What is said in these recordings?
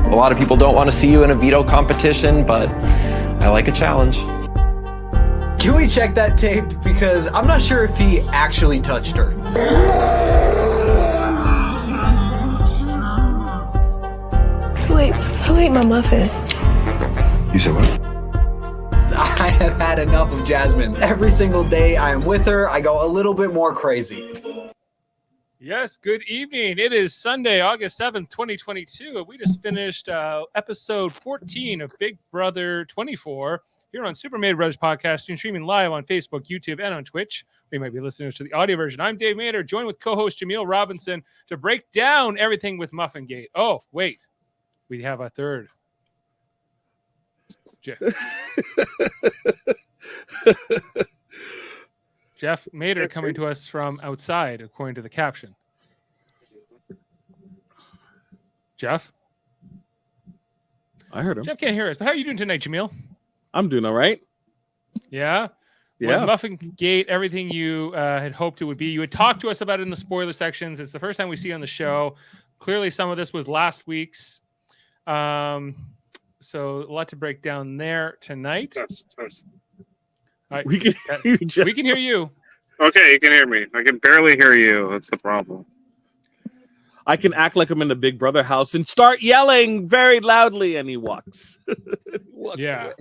A lot of people don't want to see you in a veto competition, but I like a challenge. Can we check that tape? Because I'm not sure if he actually touched her. Who ate my muffin? You said what? I have had enough of Jasmine. Every single day I am with her, I go a little bit more crazy. Yes, good evening. It is Sunday, August 7th, 2022, and we just finished episode 14 of Big Brother 24 here on Super Maid Brothers Podcast, streaming live on Facebook, YouTube, and on Twitch. We might be listeners to the audio version. I'm Dave Mader, joined with co-host Jaemeel Robinson to break down everything with Muffin Gate. Oh, wait. We have a third. Jeff Mader coming to us from outside, according to the caption. Jeff? I heard him. Jeff can't hear us, but how are you doing tonight, Jaemeel? I'm doing all right. Yeah? Was Muffin Gate everything you had hoped it would be? You had talked to us about it in the spoiler sections. It's the first time we see it on the show. Clearly, some of this was last week's. So a lot to break down there tonight. Right. We can hear you, Jeff. We can hear you. Okay, you can hear me. I can barely hear you. That's the problem. I can act like I'm in the Big Brother house and start yelling very loudly, and he walks. Yeah, away.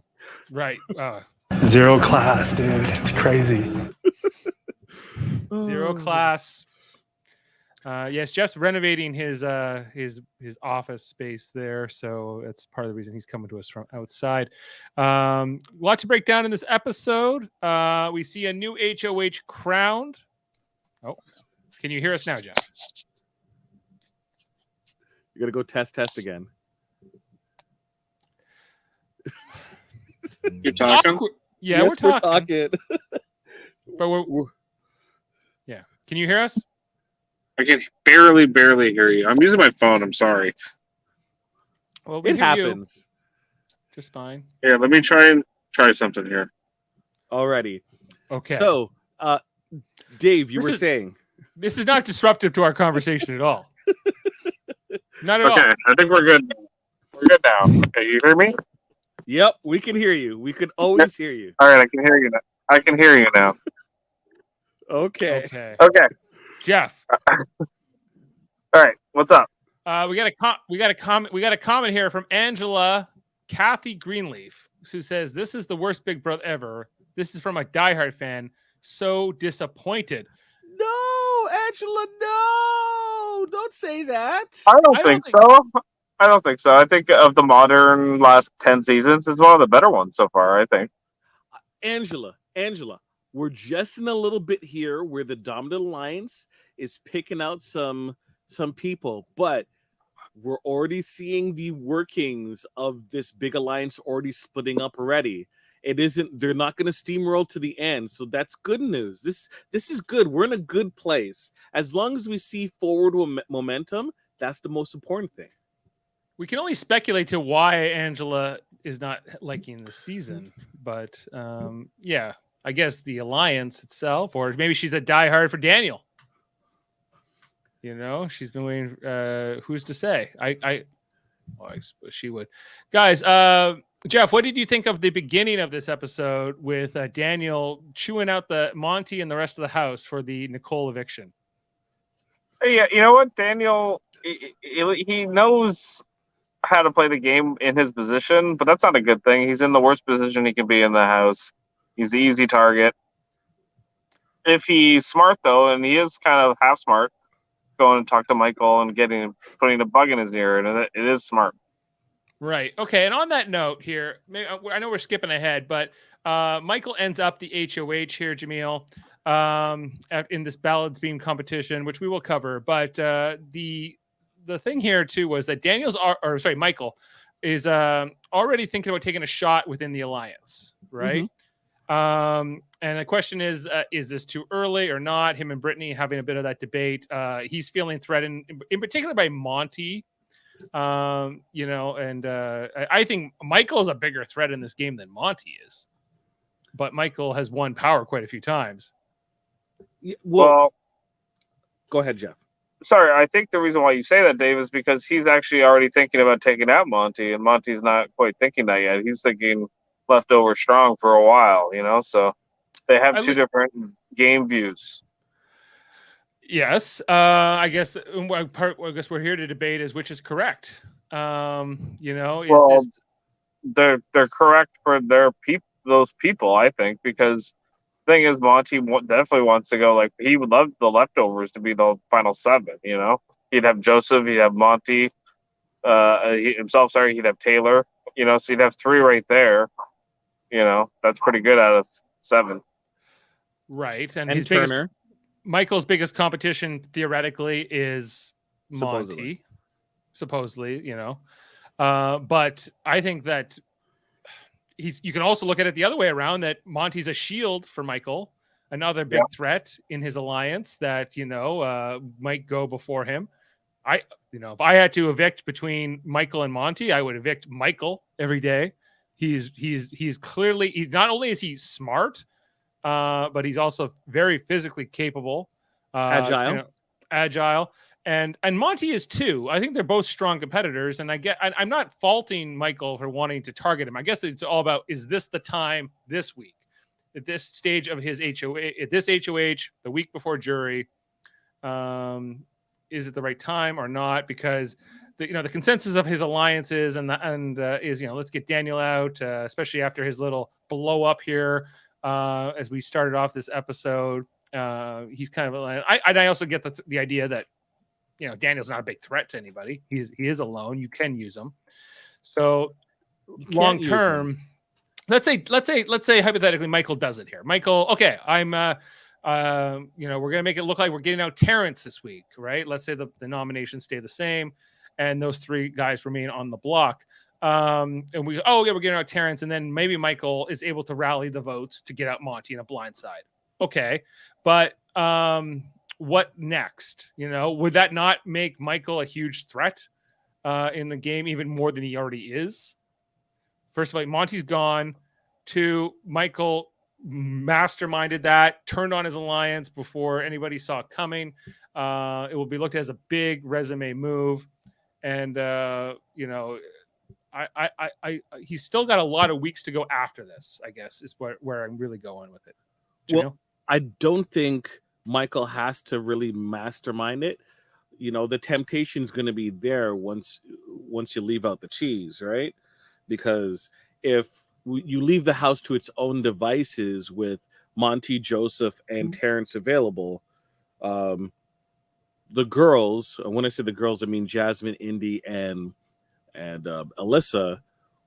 Right. Zero class, dude. It's crazy. Zero class. Yes, Jeff's renovating his office space there, so that's part of the reason he's coming to us from outside. A lot to break down in this episode. We see a new HOH crowned. Oh, can you hear us now, Jeff? You gotta go test again. You're talking? Yeah, yes, we're talking. But we're yeah. Can you hear us? I can barely hear you. I'm using my phone. I'm sorry. Well, we it hear happens. you just fine. Here, let me try something here. Alrighty. Okay. So, Dave, you were saying this is not disruptive to our conversation at all. Not at all. Okay, I think we're good. We're good now. Okay, you hear me? Yep, we can hear you. We could always hear you. All right, I can hear you now. I can hear you now. Okay. Okay. Jeff. All right, what's up? We got a comment here from Angela Kathy Greenleaf, who says this is the worst Big Brother ever. This is from a diehard fan. So disappointed. No, Angela, no! Don't say that. I don't think so. I don't think so. I think of the modern last 10 seasons, it's one of the better ones so far, I think. Angela, we're just in a little bit here where the Dominant Alliance is picking out some people, but we're already seeing the workings of this big alliance already splitting up already. They're not going to steamroll to the end, so that's good news. This is good. We're in a good place. As long as we see forward momentum, that's the most important thing. We can only speculate to why Angela is not liking the season, but yeah, I guess the alliance itself, or maybe she's a diehard for Daniel. You know, she's been waiting. Who's to say? I suppose she would. Guys, Jeff, what did you think of the beginning of this episode with Daniel chewing out the Monty and the rest of the house for the Nicole eviction? Yeah, you know what? Daniel, he knows how to play the game in his position, but that's not a good thing. He's in the worst position he can be in the house. He's the easy target. If he's smart, though, and he is kind of half smart, going and talk to Michael and putting a bug in his ear, and it is smart. Right. Okay. And on that note here, I know we're skipping ahead, but Michael ends up the HOH here, Jaemeel, in this Ballads Beam competition, which we will cover. But the thing here too was that Michael is already thinking about taking a shot within the alliance, right? Mm-hmm. And the question is this too early or not? Him and Brittany having a bit of that debate. He's feeling threatened, in particular by Monty. I think Michael is a bigger threat in this game than Monty is, but Michael has won power quite a few times. Well, go ahead, Jeff. Sorry, I think the reason why you say that, Dave, is because he's actually already thinking about taking out Monty, and Monty's not quite thinking that yet. He's thinking leftover strong for a while, so they have two different game views. Yes, I guess I guess we're here to debate is which is correct. Is they're correct for those people, I think, because the thing is, Monty definitely wants to go. Like, he would love the leftovers to be the final 7. He'd have Joseph, he'd have Monty, himself. Sorry, he'd have Taylor. So you'd have 3 right there. That's pretty good out of 7. Right, and And his Turner. Michael's biggest competition theoretically is Monty, supposedly, but I think that you can also look at it the other way around, that Monty's a shield for Michael, another big threat in his alliance that, might go before him. If I had to evict between Michael and Monty, I would evict Michael every day. He's clearly, not only is he smart, but he's also very physically capable, agile, and Monty is too. I think they're both strong competitors, and I'm not faulting Michael for wanting to target him. I guess it's all about, is this the time this week, at this stage of his HOH, at this HOH, the week before jury, is it the right time or not? Because the consensus of his alliances is let's get Daniel out, especially after his little blow up here. As we started off this episode, he's kind of. I also get the idea that Daniel's not a big threat to anybody. He is alone. You can use him. So long term, let's say hypothetically Michael does it here. Michael, okay, I'm. We're gonna make it look like we're getting out Terrence this week, right? Let's say the nominations stay the same, and those 3 guys remain on the block. And we're getting out Terrence, and then maybe Michael is able to rally the votes to get out Monty in a blindside. Okay, but what next? Would that not make Michael a huge threat in the game, even more than he already is? First of all, Monty's gone. 2, Michael masterminded that, turned on his alliance before anybody saw it coming. It will be looked at as a big resume move, and he's still got a lot of weeks to go after this, I guess, is where I'm really going with it. Well, I don't think Michael has to really mastermind it. The temptation is going to be there once you leave out the cheese, right? Because if you leave the house to its own devices with Monty, Joseph, and Terrence available, the girls, and when I say the girls, I mean Jasmine, Indy, and Alyssa,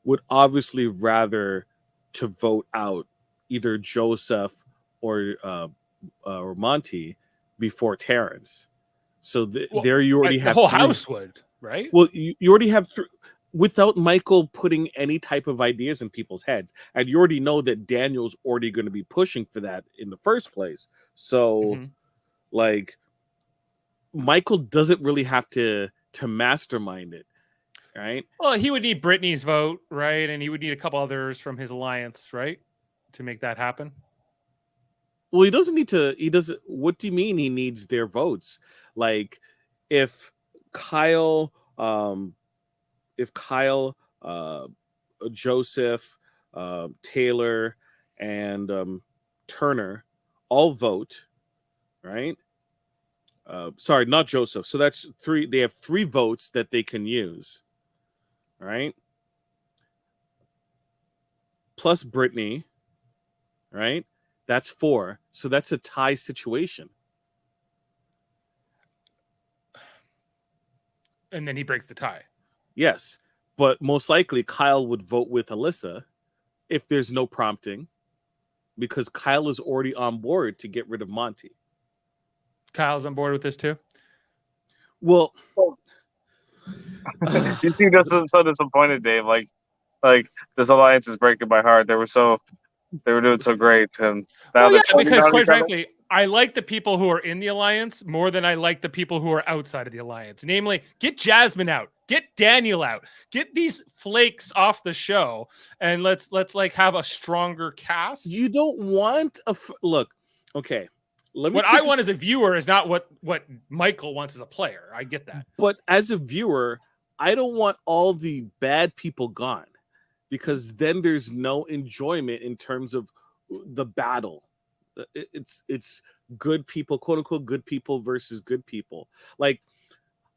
would obviously rather to vote out either Joseph or Monty before Terrence. So there you already have the whole house would, right? Well, you already have without Michael putting any type of ideas in people's heads, and you already know that Daniel's already going to be pushing for that in the first place. So, like, Michael doesn't really have to mastermind it. Right. Well, he would need Brittany's vote, right? And he would need a couple others from his alliance, right? To make that happen. Well, he doesn't need to. He doesn't. What do you mean he needs their votes? Like, if Kyle, Joseph, Taylor, and Turner all vote, right? Sorry, not Joseph. So that's 3. They have 3 votes that they can use. Right? Plus Brittany, right? That's 4. So that's a tie situation. And then he breaks the tie. Yes. But most likely Kyle would vote with Alyssa if there's no prompting, because Kyle is already on board to get rid of Monty. Kyle's on board with this too? Well, you seem so disappointed, Dave. Like this alliance is breaking my heart. They were doing so great, and now because quite frankly, I like the people who are in the alliance more than I like the people who are outside of the alliance. Namely, get Jasmine out, get Daniel out, get these flakes off the show, and let's like have a stronger cast. You don't want look. Okay, What I want as a viewer is not what Michael wants as a player. I get that. But as a viewer, I don't want all the bad people gone, because then there's no enjoyment in terms of the battle. It's good people, quote unquote, good people versus good people. Like,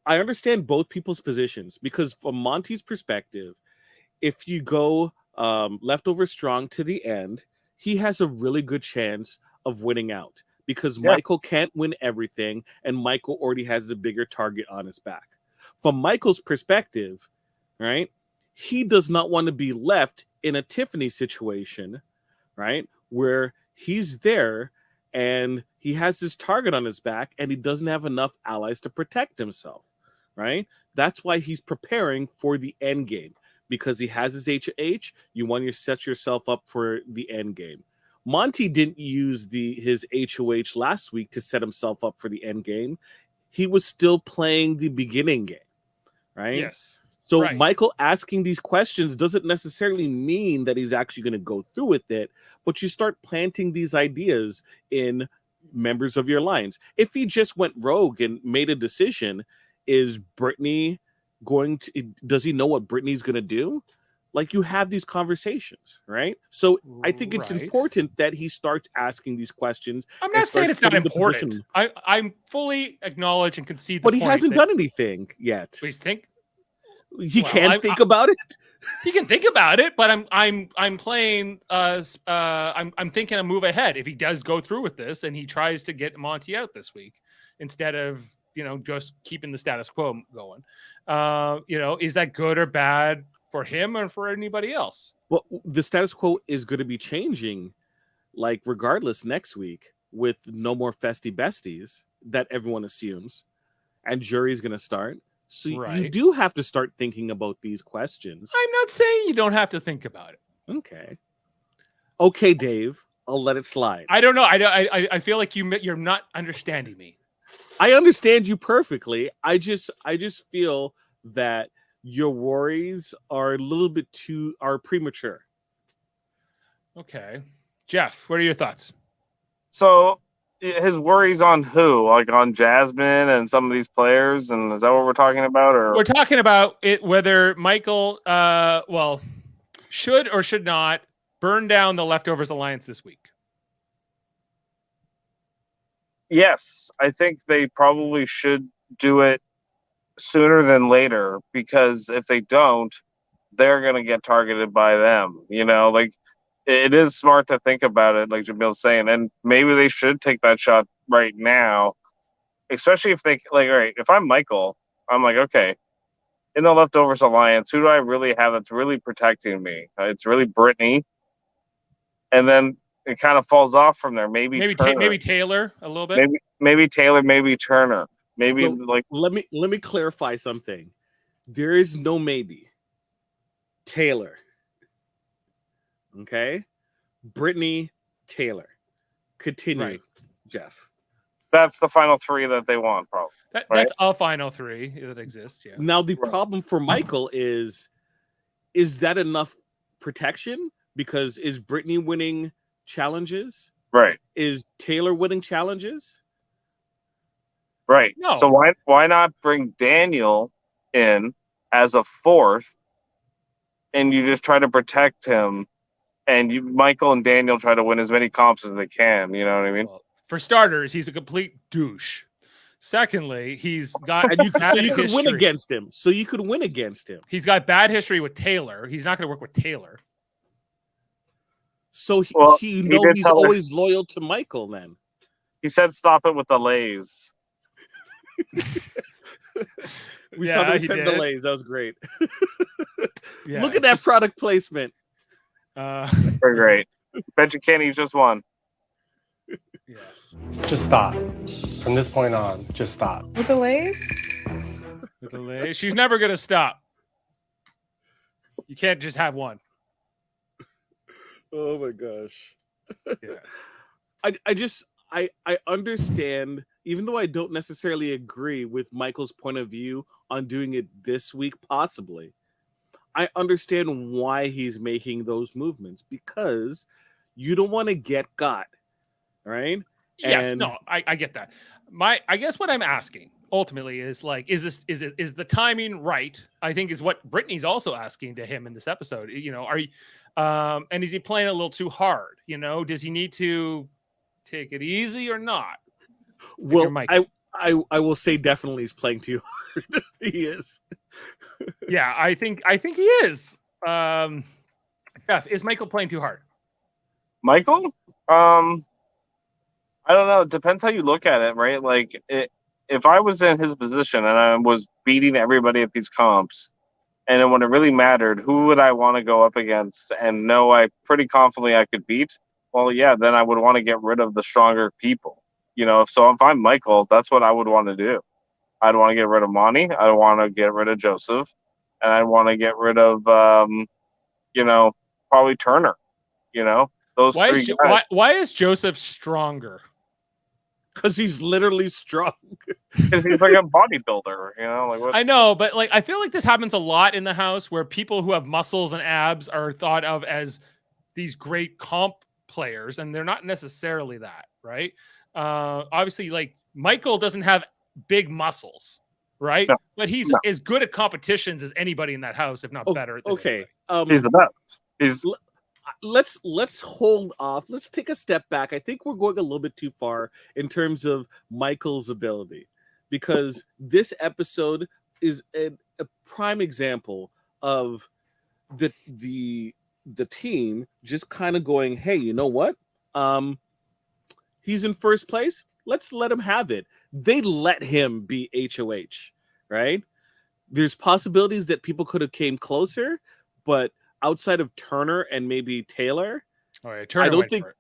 I understand both people's positions, because from Monty's perspective, if you go leftover strong to the end, he has a really good chance of winning out, because Michael can't win everything, and Michael already has a bigger target on his back. From Michael's perspective, right, he does not want to be left in a Tiffany situation, right, where he's there and he has this target on his back and he doesn't have enough allies to protect himself, right? That's why he's preparing for the end game, because he has his HH. You want to set yourself up for the end game. Monty didn't use his HOH last week to set himself up for the end game. He was still playing the beginning game, right? Yes. So right. Michael asking these questions doesn't necessarily mean that he's actually going to go through with it, but you start planting these ideas in members of your lines. If he just went rogue and made a decision, is Brittany does he know what Brittany's going to do? Like, you have these conversations, right? So I think it's important that he starts asking these questions. I'm not saying it's not important. I'm fully acknowledge and concede the point. But he hasn't done anything yet. Please think. He can't think about it. He can think about it, but I'm playing. I'm thinking a move ahead. If he does go through with this and he tries to get Monty out this week, instead of just keeping the status quo going, is that good or bad for him or for anybody else? Well, the status quo is going to be changing, like, regardless, next week, with no more festy besties that everyone assumes, and jury's going to start. So you do have to start thinking about these questions. I'm not saying you don't have to think about it. Okay, Dave, I'll let it slide. I don't know. I feel like you're not understanding me. I understand you perfectly. I just feel that your worries are a little bit premature. Okay. Jeff, what are your thoughts? So his worries on who? Like on Jasmine and some of these players? And is that what we're talking about? Or we're talking about it, whether Michael should or should not burn down the Leftovers Alliance this week. Yes, I think they probably should do it sooner than later, because if they don't, they're going to get targeted by them. Like, it is smart to think about it, like Jameel's saying, and maybe they should take that shot right now, especially if they, like, all right, if I'm Michael, I'm like, okay, in the Leftovers Alliance, who do I really have that's really protecting me? It's really Brittany, and then it kind of falls off from there. Maybe Taylor a little bit. Maybe Taylor, maybe Turner. Maybe let me clarify something. There is no maybe. Taylor. Okay? Brittany, Taylor. Continue, right. Jeff. That's the final three that they want, probably. That's a final three that exists, yeah. Now, the problem for Michael is that enough protection? Because is Brittany winning challenges? Right. Is Taylor winning challenges? Right. No. So why not bring Daniel in as a fourth, and you just try to protect him, and Michael and Daniel try to win as many comps as they can. You know what I mean? Well, for starters, he's a complete douche. Secondly, he's got you could win against him. So you could win against him. He's got bad history with Taylor. He's not going to work with Taylor. So he's always loyal to Michael then. He said stop it with the lays. We saw the 10 delays. That was great. Look at that just, product placement. Very great. Bet you Kenny just won. Yeah. Just stop. From this point on, just stop. With the lays? With the lays. She's never going to stop. You can't just have one. Oh my gosh. Yeah. I understand, even though I don't necessarily agree with Michael's point of view on doing it this week, possibly. I understand why he's making those movements, because you don't want to get got, right? Yes, And no, I get that. I guess what I'm asking ultimately is like, is the timing right? I think is what Brittany's also asking to him in this episode. You know, are you, and is he playing a little too hard? You know, does he need to take it easy or not? If you're well, Mike. I will say definitely he's playing too hard. He is. Yeah, I think he is. Jeff, is Michael playing too hard? Michael? I don't know. It depends how you look at it, right? Like, if I was in his position and I was beating everybody at these comps, and then when it really mattered, who would I want to go up against and know I pretty confidently I could beat? Well, yeah, then I would want to get rid of the stronger people. You know, so if I'm Michael, that's what I would want to do. I'd want to get rid of Monty. I'd want to get rid of Joseph, and I'd want to get rid of, you know, probably Turner. You know, those Why three is guys. why is Joseph stronger? Because he's literally strong. Because he's like a bodybuilder, you know, like what? I know, but like I feel like this happens a lot in the house where people who have muscles and abs are thought of as these great comp players, and they're not necessarily that, right? Obviously, like Michael doesn't have big muscles, right? No, but he's no. as good at competitions as anybody in that house, if not better. than Okay. anybody. He's the best. He's Let's hold off. Let's take a step back. I think we're going a little bit too far in terms of Michael's ability, because this episode is a prime example of the team just kind of going, hey, you know what? He's in first place. Let's let him have it. They let him be HOH, right? There's possibilities that people could have came closer, but outside of Turner and maybe Taylor, All right, Turner went for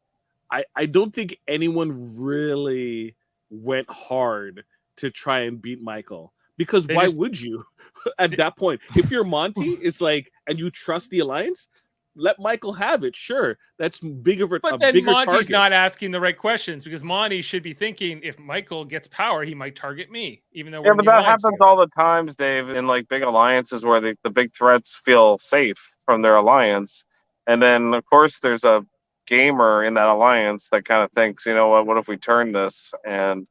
it. I don't think anyone really went hard to try and beat Michael, because why would you at that point? If you're Monty, it's like, and you trust the alliance, let Michael have it. Sure, that's bigger of a But then bigger Monty's target. not asking the right questions, because Monty should be thinking, if Michael gets power, he might target me, even though we're yeah, in but the that alliance happens together. all the times, Dave, in like big alliances where the big threats feel safe from their alliance, and then of course there's a gamer in that alliance that kind of thinks, you know what if we turn this? And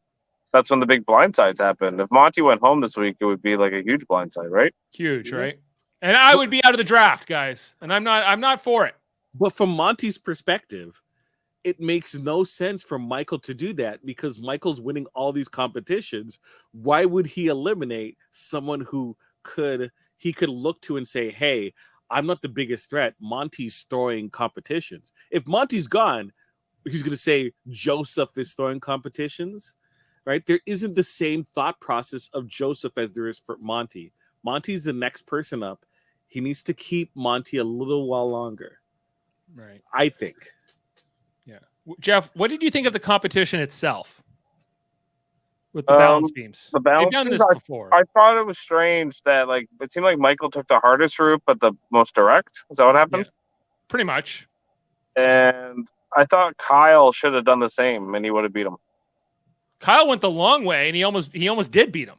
that's when the big blindsides happen. If Monty went home this week, it would be like a huge blindside, right? Huge, Yeah. right? And I would be out of the draft, guys. And I'm not for it. But from Monty's perspective, it makes no sense for Michael to do that, because Michael's winning all these competitions. Why would he eliminate someone who he could look to and say, hey, I'm not the biggest threat. Monty's throwing competitions. If Monty's gone, he's going to say Joseph is throwing competitions, right? There isn't the same thought process of Joseph as there is for Monty. Monty's the next person up. He needs to keep Monty a little while longer, Right. I think. Yeah. Jeff, what did you think of the competition itself with the balance beams? The balance They've done beams, this before. I thought it was strange that like it seemed like Michael took the hardest route, but the most direct. Is that what happened? Pretty much. And I thought Kyle should have done the same, and he would have beat him. Kyle went the long way, and he almost did beat him.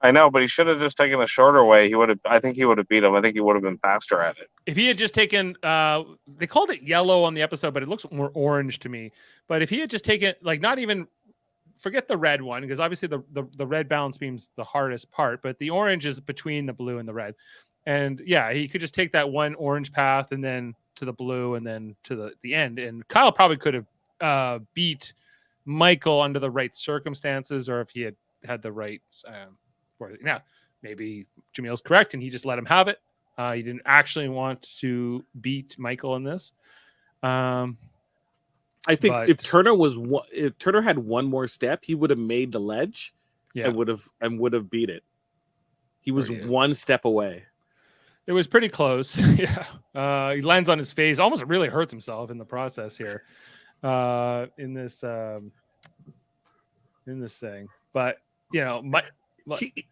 I know, but he should have just taken the shorter way. I think he would have beat him. I think he would have been faster at it. If he had just taken, they called it yellow on the episode, but it looks more orange to me. But if he had just taken, like, not even, forget the red one, because obviously the red balance beam's the hardest part, but the orange is between the blue and the red. And yeah, he could just take that one orange path and then to the blue and then to the end. And Kyle probably could have beat Michael under the right circumstances, or if he had the right. Now, maybe Jameel's correct, and he just let him have it. He didn't actually want to beat Michael in this. I think if Turner had one more step, he would have made the ledge, and would have beat it. He was one step away. It was pretty close. Yeah, he lands on his face, almost really hurts himself in the process here. In this thing, but you know,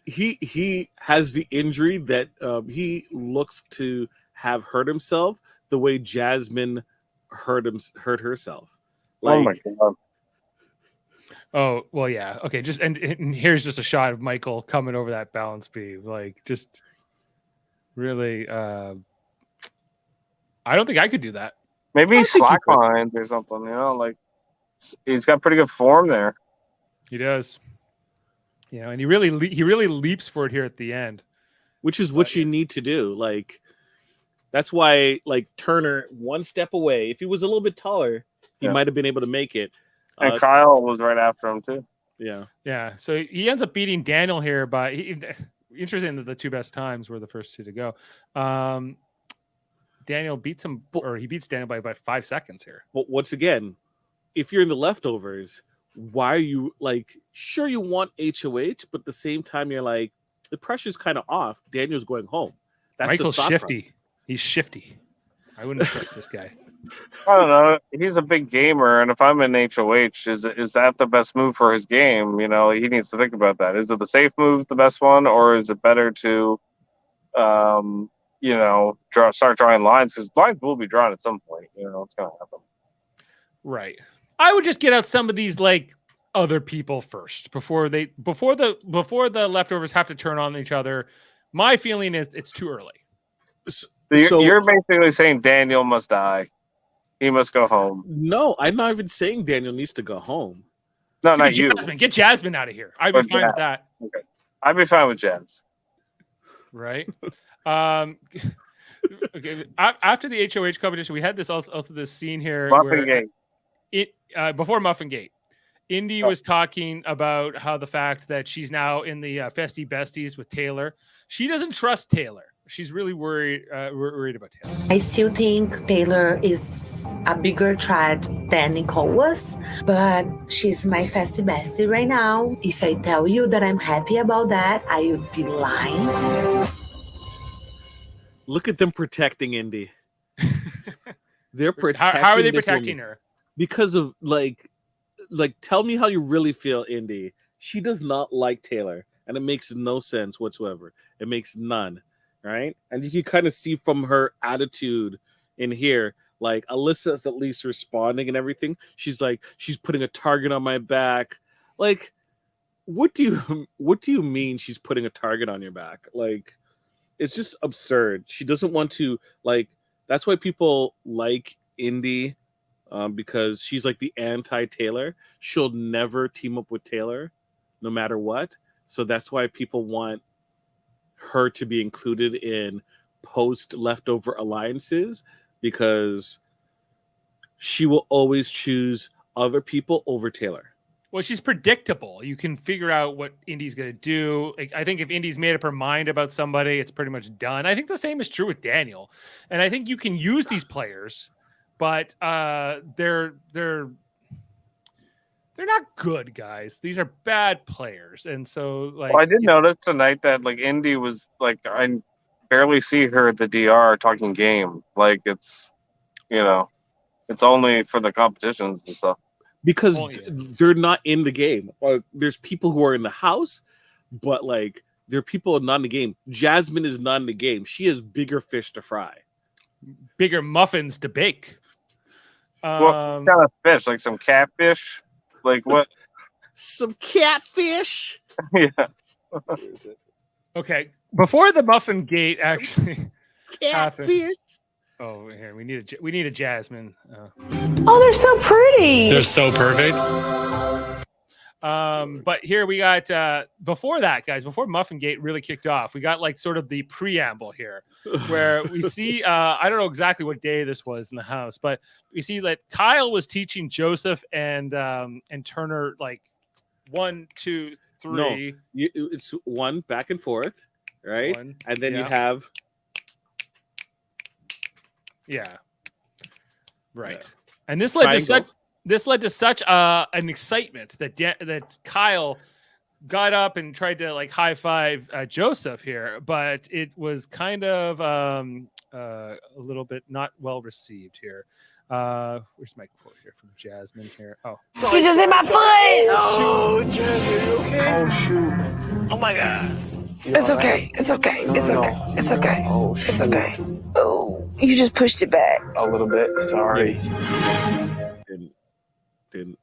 he has the injury that he looks to have hurt himself the way Jasmine hurt herself. Like, oh my god! Oh well, yeah. Okay, just and here's just a shot of Michael coming over that balance beam, like just really. I don't think I could do that. Maybe slack lines or something, you know, like he's got pretty good form there. He does. Yeah, and he really leaps for it here at the end. Which is what you need to do. Like, that's why, like, Turner, one step away. If he was a little bit taller, he might have been able to make it. And Kyle was right after him too. Yeah. Yeah. So he ends up beating Daniel here, but interesting that the two best times were the first two to go. Daniel beats him, or he beats Daniel by about 5 seconds here. But once again, if you're in the leftovers, why are you like, sure, you want HOH, but at the same time, you're like, the pressure's kind of off. Daniel's going home. That's Michael's the thought shifty. process. He's shifty. I wouldn't trust this guy. I don't know. He's a big gamer, and if I'm in HOH, is that the best move for his game? You know, he needs to think about that. Is it the safe move, the best one, or is it better to, start drawing lines? Because lines will be drawn at some point. You know, it's gonna happen. Right. I would just get out some of these like other people first before the leftovers have to turn on each other. My feeling is it's too early. So you're basically saying Daniel must die. He must go home. No, I'm not even saying Daniel needs to go home. No, not you. Get Jasmine out of here. I'd be fine with that. Okay. I'd be fine with Jazz. Right. Okay. After the HOH competition, we had this this scene here Muffin Gate. Before Muffin Gate. Indy was talking about how the fact that she's now in the Festy Besties with Taylor. She doesn't trust Taylor. She's really worried about Taylor. I still think Taylor is a bigger threat than Nicole was, but she's my Festy Bestie right now. If I tell you that I'm happy about that, I would be lying. Look at them protecting Indy. They're protecting. How are they protecting her? Because of like, tell me how you really feel, Indy. She does not like Taylor, and it makes no sense whatsoever. It makes none, right? And you can kind of see from her attitude in here, like Alyssa's at least responding and everything. She's like, she's putting a target on my back. Like, what do you mean she's putting a target on your back? Like, it's just absurd. She doesn't want to, like, that's why people like Indy. Because she's like the anti-Taylor. She'll never team up with Taylor, no matter what. So that's why people want her to be included in post-leftover alliances, because she will always choose other people over Taylor. Well, she's predictable. You can figure out what Indy's going to do. Like, I think if Indy's made up her mind about somebody, it's pretty much done. I think the same is true with Daniel. And I think you can use these players, but they're not good guys. These are bad players, and so like. Well, I did notice tonight that like Indy was like, I barely see her at the DR talking game. Like it's only for the competitions and stuff. Because they're not in the game. There's people who are in the house, but like there are people not in the game. Jasmine is not in the game. She has bigger fish to fry, bigger muffins to bake. What kind of fish? Like some catfish? Like what? Some catfish? Yeah. Okay. Before the Muffin Gate actually catfish. Happened. Oh, here we need a Jasmine. Oh, they're so pretty. They're so perfect. But here we got before that, guys, before Muffin Gate really kicked off, we got like sort of the preamble here where we see I don't know exactly what day this was in the house, but we see that Kyle was teaching Joseph and Turner like 1, 2, 3. No, it's one back and forth, right? And then you have right. Yeah. And this led Triangle. to such an excitement that Kyle got up and tried to like high five Joseph here, but it was kind of a little bit not well received here. Where's my quote here from Jasmine here? Oh, You just hit my foot. Oh, Jasmine, you okay? Oh, shoot. Oh my God. It's okay. It's okay. It's okay. It's okay. Oh, It's okay. Oh, you just pushed it back. A little bit. Sorry. didn't.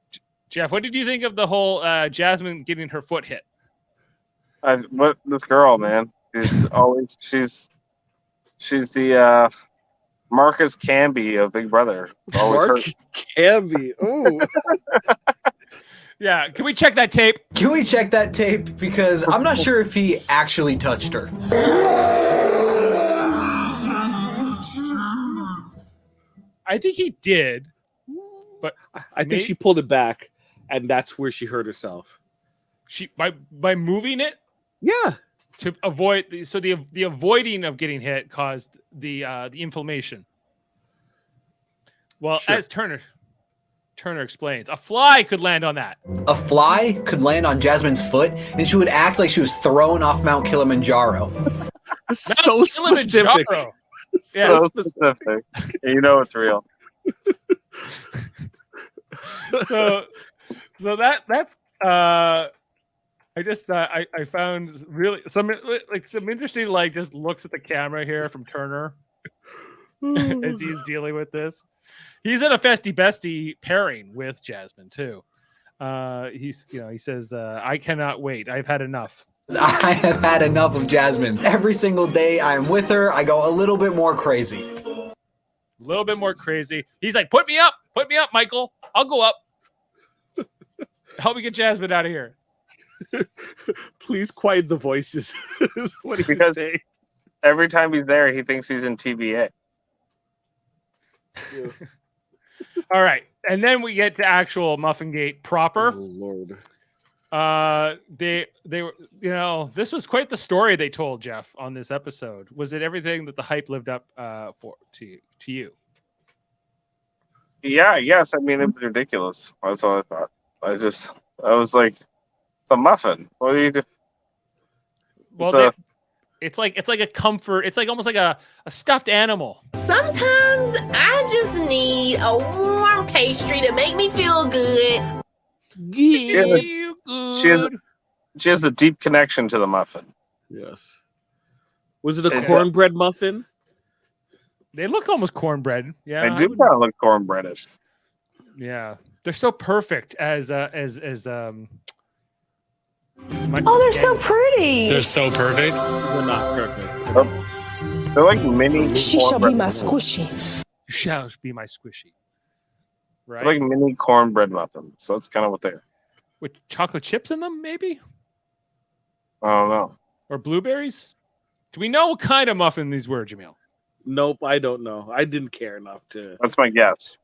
Jeff, what did you think of the whole Jasmine getting her foot hit? What this girl, man? She's always she's the Marcus Camby of Big Brother. Always hurt. Marcus Camby. Oh, Yeah, can we check that tape? Can we check that tape? Because I'm not sure if he actually touched her. I think he did, but I think she pulled it back, and that's where she hurt herself. she by moving it Yeah. to avoid the avoiding of getting hit caused the inflammation. Well, Sure. as Turner explains, a fly could land on that. A fly could land on Jasmine's foot, and she would act like she was thrown off Mount Kilimanjaro. So specific. Kilimanjaro. So specific. You know it's real. So that's I just I found really some interesting just looks at the camera here from Turner as he's dealing with this. He's in a festy bestie pairing with Jasmine too. He says I cannot wait. I've had enough. I have had enough of Jasmine. Every single day I'm with her, I go a little bit more crazy. A little bit more crazy. He's like, put me up, Michael. I'll go up. Help me get Jasmine out of here. Please quiet the voices. Is what he's saying. Every time he's there, he thinks he's in TVA. Yeah. All right, and then we get to actual Muffin Gate proper. Oh, Lord. They were, this was quite the story they told, Jeff, on this episode. Was it everything that the hype lived up to you? Yeah, yes. I mean, it was ridiculous. That's all I thought. I was like, it's a muffin. What do you do? Well, it's like a comfort. It's like almost like a stuffed animal. Sometimes I just need a warm pastry to make me feel good. She has a deep connection to the muffin. Yes. Was it a cornbread muffin? They look almost cornbread. Yeah, They do kind of look cornbreadish. Yeah, they're so perfect as Oh, they're so pretty. They're so perfect. They're not perfect. They're like mini. She shall be cornbread my muffins. squishy. You shall be my squishy. Right, They're like mini cornbread muffins. So that's kind of what they are. with chocolate chips in them, maybe, I don't know. or blueberries. Do we know what kind of muffin these were, Jaemeel? Nope, I don't know. I didn't care enough to. That's my guess.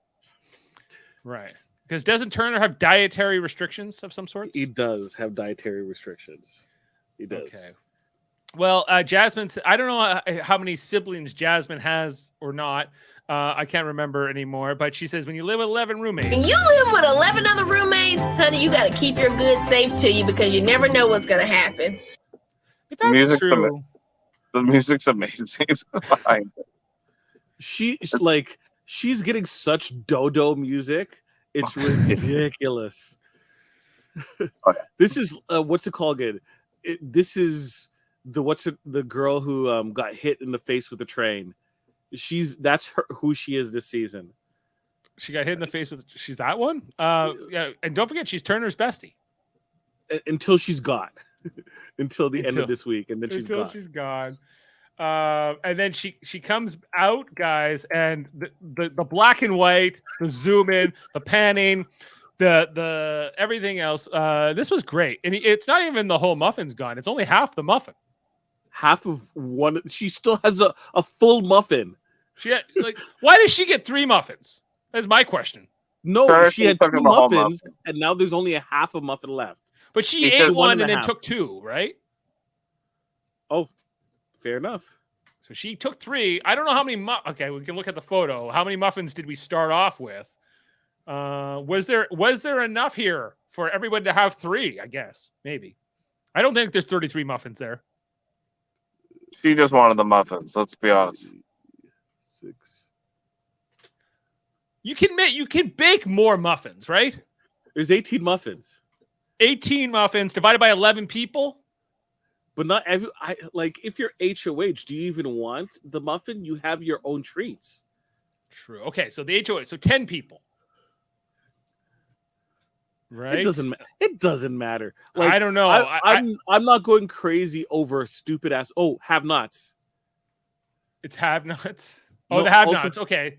Right, because doesn't Turner have dietary restrictions of some sort? He does have dietary restrictions. He does. Okay. Well, Jasmine, I don't know how many siblings Jasmine has or not. I can't remember anymore. But she says when you live with 11 roommates. And you live with 11 other roommates, honey, you got to keep your goods safe to you because you never know what's going to happen. If that's true. The music's amazing. behind it. She's getting such dodo music. It's ridiculous. Okay. This is what's it called again? This is the girl who got hit in the face with a train. That's who she is this season. She got hit in the face with. She's that one. Yeah, and don't forget she's Turner's bestie Until she's gone. Until the end of this week, and then she's gone. She's gone. And then she comes out, guys, and the black and white, the zoom in, the panning, the everything else. This was great, and it's not even the whole muffin's gone. It's only half the muffin. Half of one. She still has a full muffin. She had, why did she get 3 muffins? That's my question. No, she had 2 muffins, and now there's only a half a muffin left. But she ate one and then took 2, right? Oh, fair enough. So she took 3. I don't know how many. Okay, we can look at the photo. How many muffins did we start off with? Was there enough here for everyone to have 3? I guess maybe. I don't think there's 33 muffins there. She just wanted the muffins. Let's be honest. 6. You can bake more muffins, right? There's 18 muffins. 18 muffins divided by 11 people. But not every. If you're HOH, do you even want the muffin? You have your own treats. True. Okay, so the HOH, so 10 people. Right. It doesn't matter. I don't know. I'm not going crazy over stupid ass. Oh, have-nots. It's have-nots. Oh, No, the have also- nots. Okay.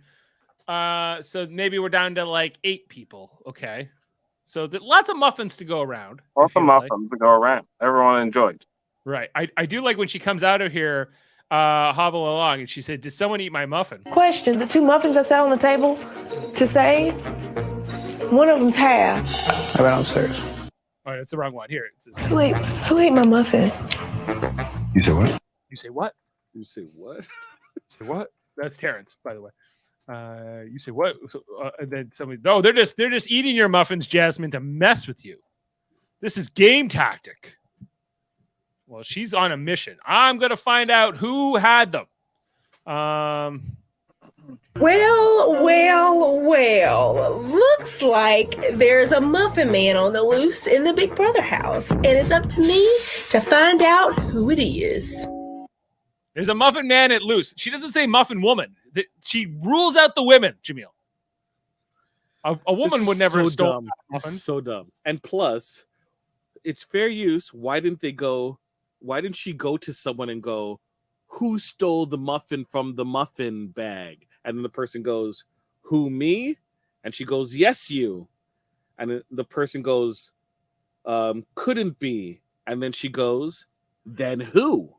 So maybe we're down to like 8 people. Okay. So lots of muffins to go around. it Lots of feels like. muffins to go around. Everyone enjoyed. Right. I do like when she comes out of here, hobble along, and she said, "Did someone eat my muffin?" Question: the 2 muffins I sat on the table to save, one of them's half. I bet I'm serious. Oh, that's the wrong one. Here it says. Who ate my muffin? You said what? You say what? You say what? Say what? That's Terrence, by the way. You say what? So, and then somebody. No, they're just eating your muffins, Jasmine, to mess with you. This is game tactic. Well, she's on a mission. I'm gonna find out who had them. Well. Looks like there's a Muffin Man on the loose in the Big Brother house, and it's up to me to find out who it is. There's a Muffin Man at loose. She doesn't say Muffin Woman. She rules out the women, Jaemeel. A woman would never have stolen that muffin. So dumb. And plus, it's fair use. Why didn't she go to someone and go, who stole the muffin from the muffin bag? And then the person goes, who, me? And she goes, yes, you. And the person goes, couldn't be. And then she goes, then who?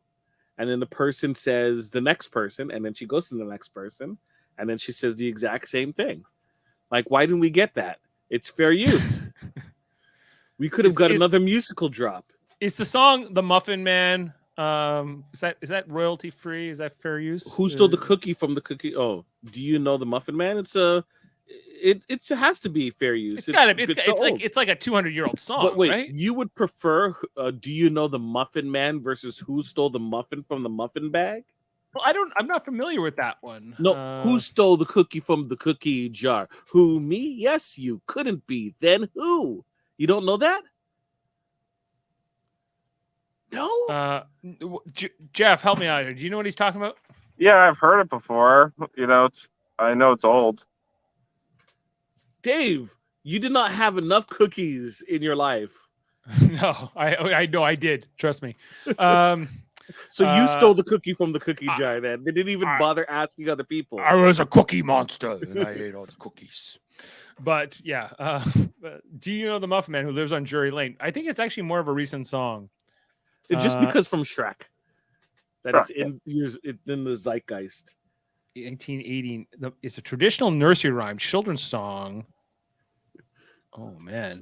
And then the person says the next person, and then she goes to the next person, and then she says the exact same thing. Like, why didn't we get that? It's fair use. We could have got another musical drop. Is the song "The Muffin Man"? Is that royalty free? Is that fair use? Who stole the cookie from the cookie? Oh, do you know the Muffin Man? It has to be fair use. It's like a 200-year-old song. But wait, right? you would prefer do you know the Muffin Man versus who stole the muffin from the muffin bag? Well, I'm not familiar with that one. No, who stole the cookie from the cookie jar? Who, me? Yes, you. Couldn't be. Then who? You don't know that? No. Jeff, help me out here. Do you know what he's talking about? Yeah, I've heard it before. I know it's old. Dave, you did not have enough cookies in your life. No, I know I did. Trust me. So you stole the cookie from the cookie jar then. They didn't even bother asking other people. I was a cookie monster and I ate all the cookies. But yeah, do you know the Muffin Man who lives on Drury Lane? I think it's actually more of a recent song. It's just because from Shrek. That is in the zeitgeist. 1980. It's a traditional nursery rhyme, children's song. Oh man,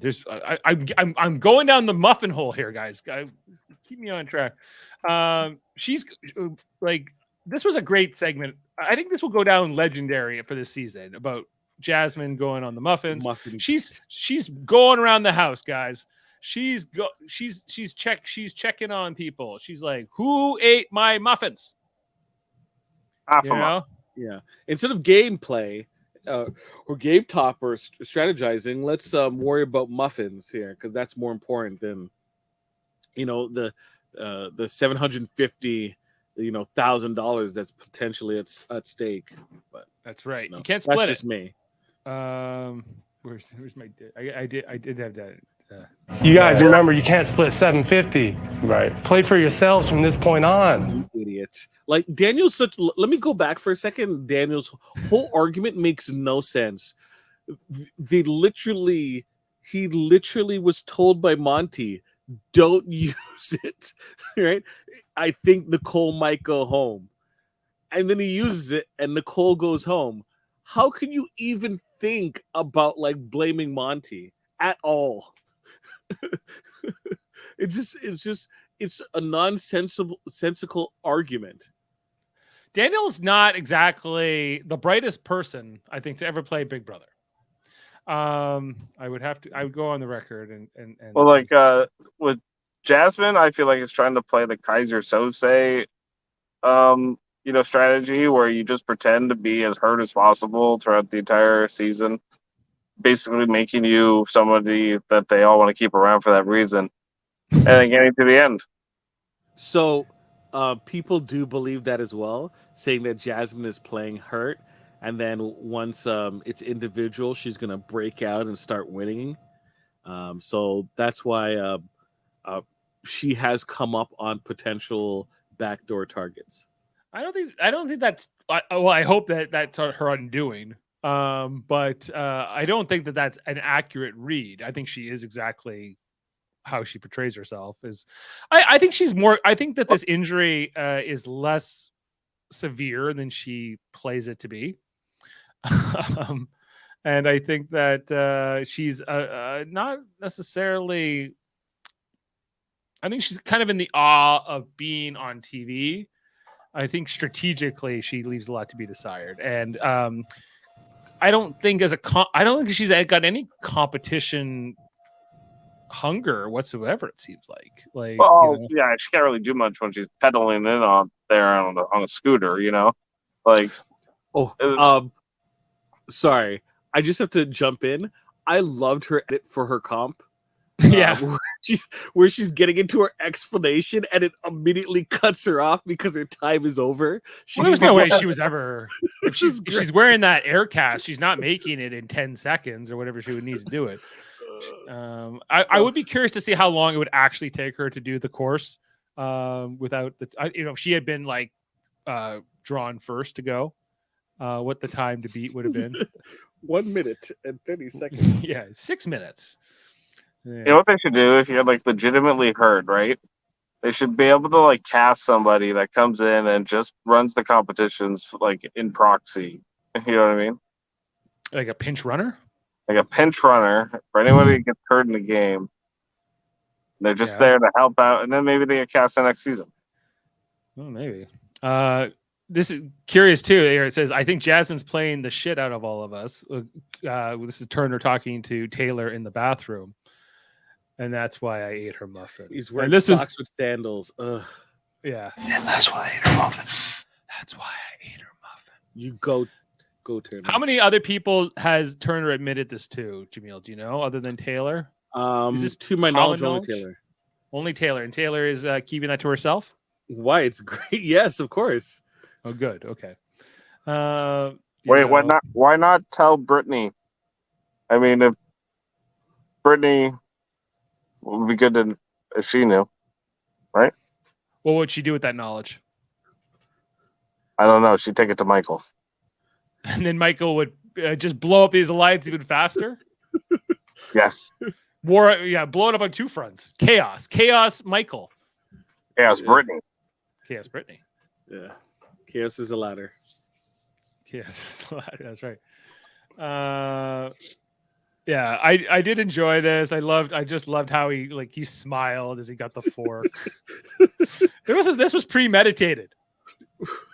I'm going down the muffin hole here, guys. Keep me on track. She's like, this was a great segment. I think this will go down legendary for this season about Jasmine going on the muffins. She's going around the house, guys. She's checking on people. She's like, who ate my muffins? Yeah. Instead of gameplay or game top or strategizing, let's worry about muffins here because that's more important than the $750 $1,000 that's potentially at stake. But that's right. You can't split that's it. Just me. Where's my? I did have that. You guys remember you can't split 750. Right. Play for yourselves from this point on. You idiot. Like Daniel's let me go back for a second. Daniel's whole argument makes no sense. He literally was told by Monty, don't use it. Right? I think Nicole might go home. And then he uses it and Nicole goes home. How can you even think about blaming Monty at all? It's a nonsensical argument. Daniel's not exactly the brightest person, I think, to ever play Big Brother. I would go on the record and with Jasmine, I feel like it's trying to play the Kaiser Sose strategy where you just pretend to be as hurt as possible throughout the entire season, basically making you somebody that they all want to keep around for that reason, and then getting to the end. So people do believe that as well, saying that Jasmine is playing hurt, and then once it's individual, she's going to break out and start winning. So that's why she has come up on potential backdoor targets. I don't think that's. Well, I hope that that's her undoing. But I don't think that that's an accurate read. I think she is exactly how she portrays herself. I think she's more. I think that this injury is less severe than she plays it to be. And I think that she's not necessarily. I think she's kind of in the awe of being on TV. I think strategically she leaves a lot to be desired, and I don't think I don't think she's got any competition hunger whatsoever. It seems like Well, yeah, she can't really do much when she's pedaling in on there on a scooter, like. Sorry, I just have to jump in. I loved her edit for her comp. Yeah, where she's getting into her explanation and it immediately cuts her off because her time is over. There's no way she was ever. If she's wearing that air cast, she's not making it in 10 seconds or whatever she would need to do it. I would be curious to see how long it would actually take her to do the course without if she had been like drawn first to go, what the time to beat would have been. 1 minute and 30 seconds. Yeah, 6 minutes. Yeah. You know what they should do if you're like legitimately hurt, right? They should be able to like cast somebody that comes in and just runs the competitions like in proxy. You know what I mean? Like a pinch runner? Like a pinch runner for anybody that gets hurt in the game. They're just there to help out, and then maybe they get cast the next season. Oh, maybe. This is curious too. Here it says, I think Jasmine's playing the shit out of all of us. This is Turner talking to Taylor in the bathroom. And that's why I ate her muffin. He's wearing socks with sandals. Ugh. Yeah. And that's why I ate her muffin. That's why I ate her muffin. You go Turner. How many other people has Turner admitted this to, Jaemeel? Do you know, other than Taylor? Is this to my knowledge, only Taylor? Only Taylor. And Taylor is keeping that to herself? Why? It's great. Yes, of course. Oh, good. Okay. Wait, why not tell Brittany? I mean, if Brittany would be good if she knew, right? What would she do with that knowledge? I don't know. She'd take it to Michael. And then Michael would just blow up his alliance even faster? Yes. Blow it up on two fronts. Chaos, Michael. Chaos, Brittany. Chaos, Brittany. Yeah. Chaos is a ladder. Chaos is a ladder. That's right. Yeah, I did enjoy this. I just loved how he smiled as he got the fork. This was premeditated.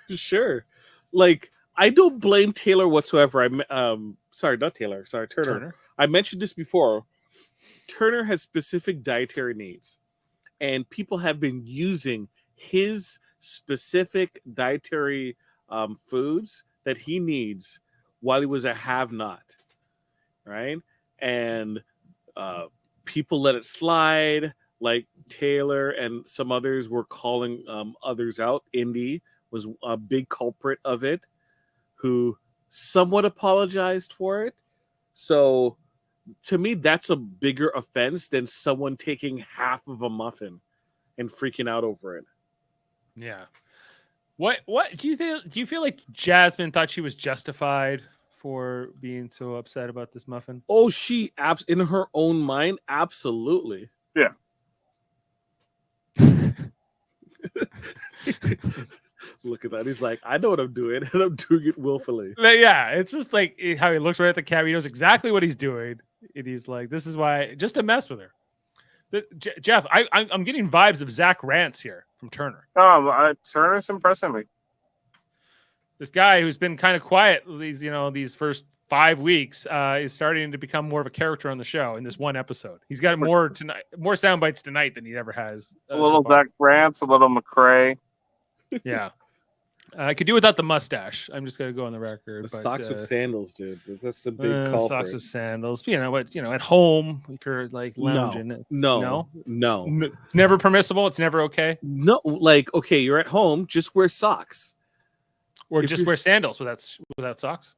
Sure. Like, I don't blame Taylor whatsoever. Sorry, not Taylor. Sorry, Turner. I mentioned this before. Turner has specific dietary needs, and people have been using his specific dietary foods that he needs while he was a have-not, right? And people let it slide, like Taylor and some others were calling others out. Indy was a big culprit of it, who somewhat apologized for it. So to me, that's a bigger offense than someone taking half of a muffin and freaking out over it. Yeah. What do you think? Do you feel like Jasmine thought she was justified for being so upset about this muffin? Oh, she in her own mind, absolutely. Yeah. Look at that. He's like, I know what I'm doing, and I'm doing it willfully. Yeah, it's just like how he looks right at the camera. He knows exactly what he's doing, and he's like, "This is why," just to mess with her. Jeff, I'm getting vibes of Zach Rance here from Turner. Turner's impressing me. This guy who's been kind of quiet these first 5 weeks is starting to become more of a character on the show in this one episode. He's got more sound bites tonight than he ever has. A little Zach Rance, a little McRae. Yeah. I could do without the mustache. I'm just gonna go on the record. Socks with sandals, dude. That's a big culprit. Socks with sandals. At home, if you're like lounging. No. It's never permissible. It's never okay. No, okay, you're at home, just wear socks. Or just wear sandals without socks.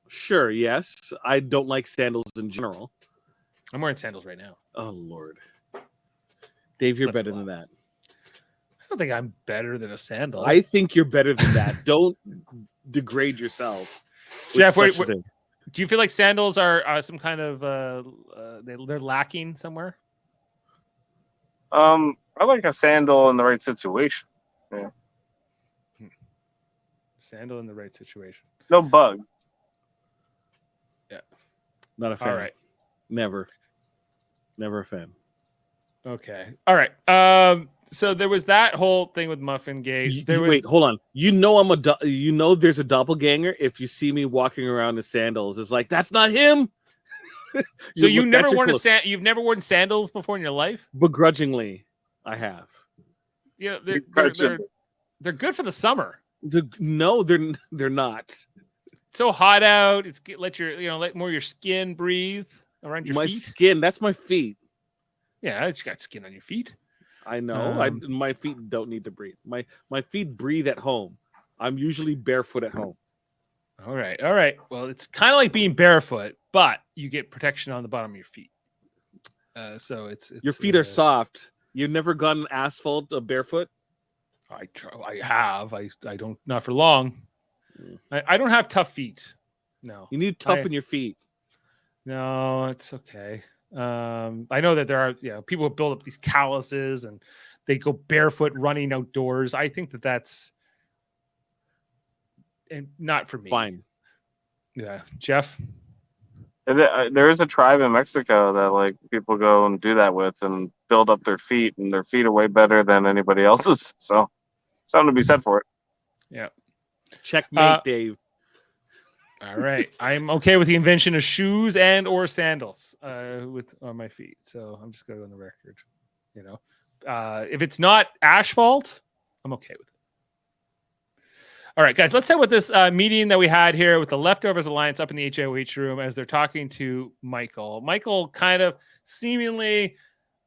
Sure, yes. I don't like sandals in general. I'm wearing sandals right now. Oh Lord. Dave, you're better than that. don't think I'm better than a sandal. I think you're better than that. Don't degrade yourself. Jeff, such a thing. do you feel like sandals are some kind of they're lacking somewhere? I like a sandal in the right situation. Yeah. Sandal in the right situation. No bug. Yeah. Not a fan. All right. Never a fan. Okay. All right. So there was that whole thing with Muffin Gate. Wait, hold on. You know there's a doppelganger if you see me walking around in sandals. It's like, that's not him. So you've never worn sandals before in your life? Begrudgingly, I have. Yeah, they're good for the summer. No, they're not. It's so hot out. Let more of your skin breathe around your feet. My skin, that's my feet. Yeah, it's got skin on your feet. I know. My feet don't need to breathe. My feet breathe at home. I'm usually barefoot at home. All right. Well, it's kind of like being barefoot, but you get protection on the bottom of your feet. So it's your feet are soft. You've never gone asphalt barefoot? I have. I don't, not for long. I don't have tough feet. No. You need to toughen your feet. No, it's okay. I know that there are people who build up these calluses and they go barefoot running outdoors. I think that's not for me. Fine. Yeah, Jeff. There is a tribe in Mexico that like people go and do that with and build up their feet, and their feet are way better than anybody else's. So something to be said for it. Yeah. Checkmate, Dave. All right. I'm okay with the invention of shoes and or sandals on my feet. So I'm just going to go on the record. If it's not asphalt, I'm okay with it. All right, guys, let's start with this meeting that we had here with the Leftovers Alliance up in the HOH room as they're talking to Michael. Michael kind of seemingly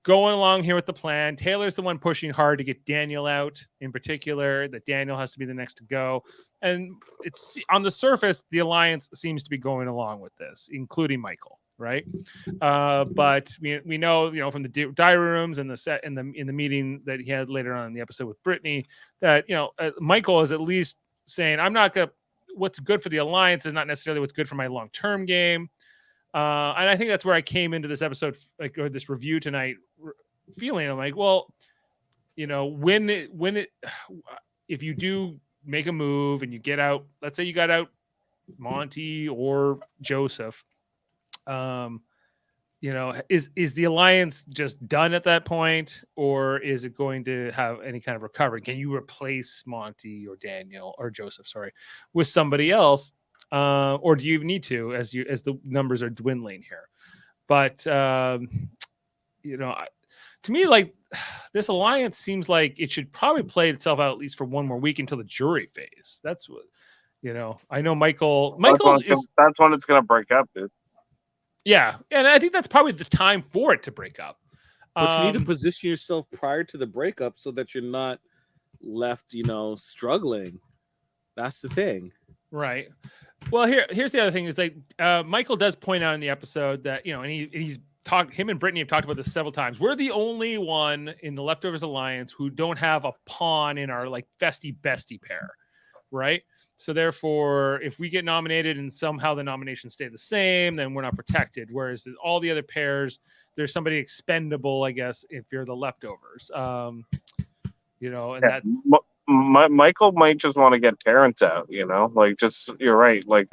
going along here with the plan. Taylor's the one pushing hard to get Daniel out, in particular, that Daniel has to be the next to go. And it's on the surface, the Alliance seems to be going along with this, including Michael, right? But we know, from the diary rooms and the set in the meeting that he had later on in the episode with Brittany, that Michael is at least saying, I'm not gonna. What's good for the Alliance is not necessarily what's good for my long-term game. And I think that's where I came into this episode, or this review tonight, feeling I'm like, well, if you do make a move and you get out, let's say you got out Monty or Joseph, is the Alliance just done at that point, or is it going to have any kind of recovery? Can you replace Monty or Daniel or Joseph, with somebody else? Or do you even need to, as the numbers are dwindling here? But to me, like, this Alliance seems like it should probably play itself out at least for one more week until the jury phase. That's what I know. Michael that's when it's gonna break up, dude. Yeah, and I think that's probably the time for it to break up. But you need to position yourself prior to the breakup so that you're not left, struggling. That's the thing. Right. Well, here's the other thing is like Michael does point out in the episode that, and he's talked, him and Brittany have talked about this several times. We're the only one in the Leftovers Alliance who don't have a pawn in our like festy bestie pair. Right. So therefore, if we get nominated and somehow the nominations stay the same, then we're not protected. Whereas all the other pairs, there's somebody expendable, I guess, if you're the Leftovers. Michael might just want to get Terrence out, like you're right, like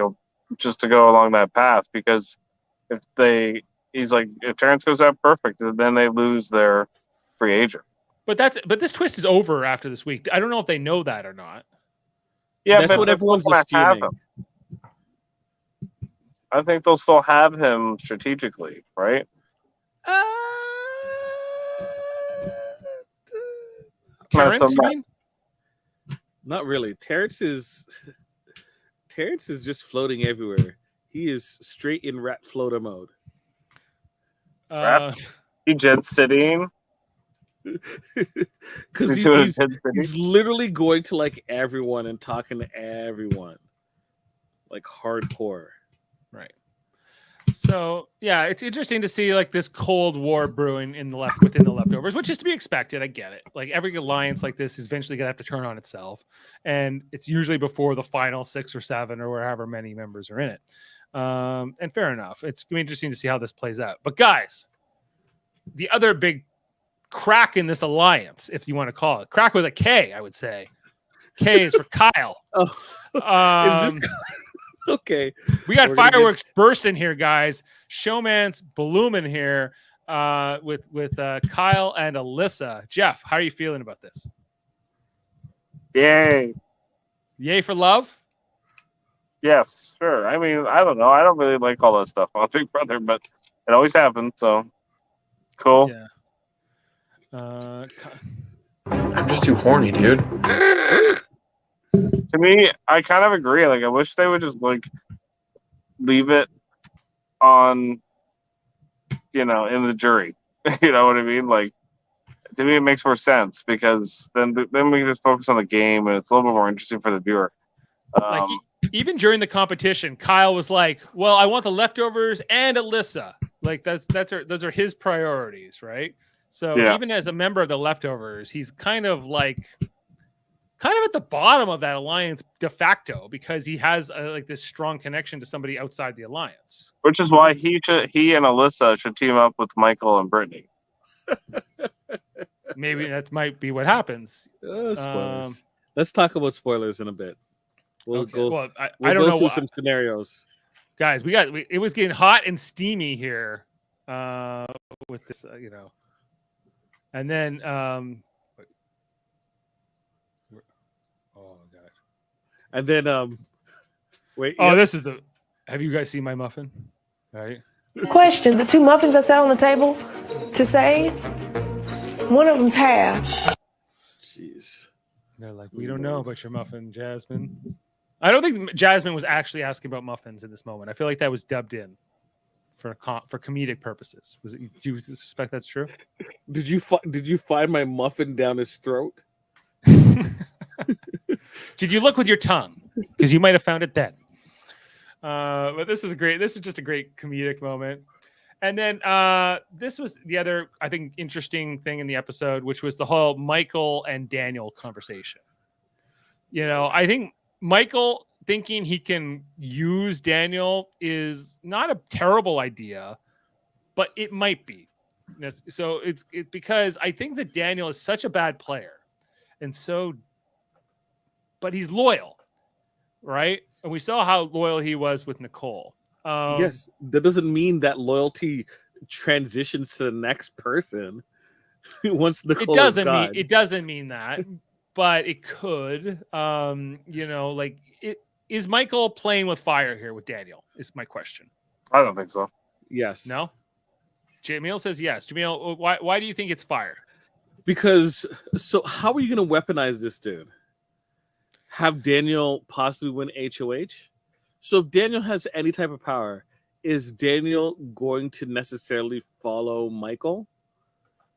just to go along that path, because if Terrence goes out, perfect, then they lose their free agent. But this twist is over after this week. I don't know if they know that or not. Yeah, that's what everyone's assuming. I think they'll still have him strategically, right? Terrence, you mean? Not really. Terrence is just floating everywhere. He is straight in rat floater mode. He jet sitting. Because he's literally going to like everyone and talking to everyone, like hardcore. Right. So yeah, it's interesting to see like this Cold War brewing within the leftovers, which is to be expected. I get it. Like every alliance like this is eventually gonna have to turn on itself, and it's usually before the final 6 or 7 or wherever many members are in it. And fair enough. It's gonna be interesting to see how this plays out. But guys, the other big crack in this alliance, if you want to call it crack with a K, I would say. K is for Kyle. Is this okay? We got fireworks bursting here, guys. Showman's blooming here with Kyle and Alyssa. Jeff, how are you feeling about this? Yay! Yay for love? Yes, sure. I mean, I don't know. I don't really like all that stuff on Big Brother, but it always happens. So cool. Yeah. I'm just too horny, dude. To me, I kind of agree. Like, I wish they would just like leave it on, in the jury. You know what I mean? Like, to me, it makes more sense because then we can just focus on the game, and it's a little bit more interesting for the viewer. Like even during the competition, Kyle was like, "Well, I want the leftovers and Alyssa." Like those are his priorities, right? So even as a member of the leftovers, he's kind of at the bottom of that alliance de facto because he has like this strong connection to somebody outside the alliance. Which is why he and Alyssa should team up with Michael and Brittany. Maybe that might be what happens. Spoilers. Let's talk about spoilers in a bit. We'll go. Well, I don't know through some scenarios, guys. It was getting hot and steamy here with this, and then oh god, and then wait. Oh, this is have you guys seen my muffin? All right. Question: the 2 muffins that sat on the table to say, one of them's half. Jeez. They're like, we don't know about your muffin, Jasmine. I don't think Jasmine was actually asking about muffins in this moment. I feel like that was dubbed in for comedic purposes. Do you suspect that's true? Did you find my muffin down his throat? Did you look with your tongue? Because you might have found it then. But this is just a great comedic moment. And then this was the other, I think, interesting thing in the episode, which was the whole Michael and Daniel conversation. I think Michael thinking he can use Daniel is not a terrible idea, but it might be. So it's because I think that Daniel is such a bad player, but he's loyal, right? And we saw how loyal he was with Nicole. Yes, that doesn't mean that loyalty transitions to the next person. Once Nicole it doesn't mean that, but it could. Is Michael playing with fire here with Daniel? Is my question. I don't think so. Yes. No. Jaemeel says yes. Jaemeel, why do you think it's fire? Because how are you going to weaponize this dude? Have Daniel possibly win HOH? So if Daniel has any type of power, is Daniel going to necessarily follow Michael?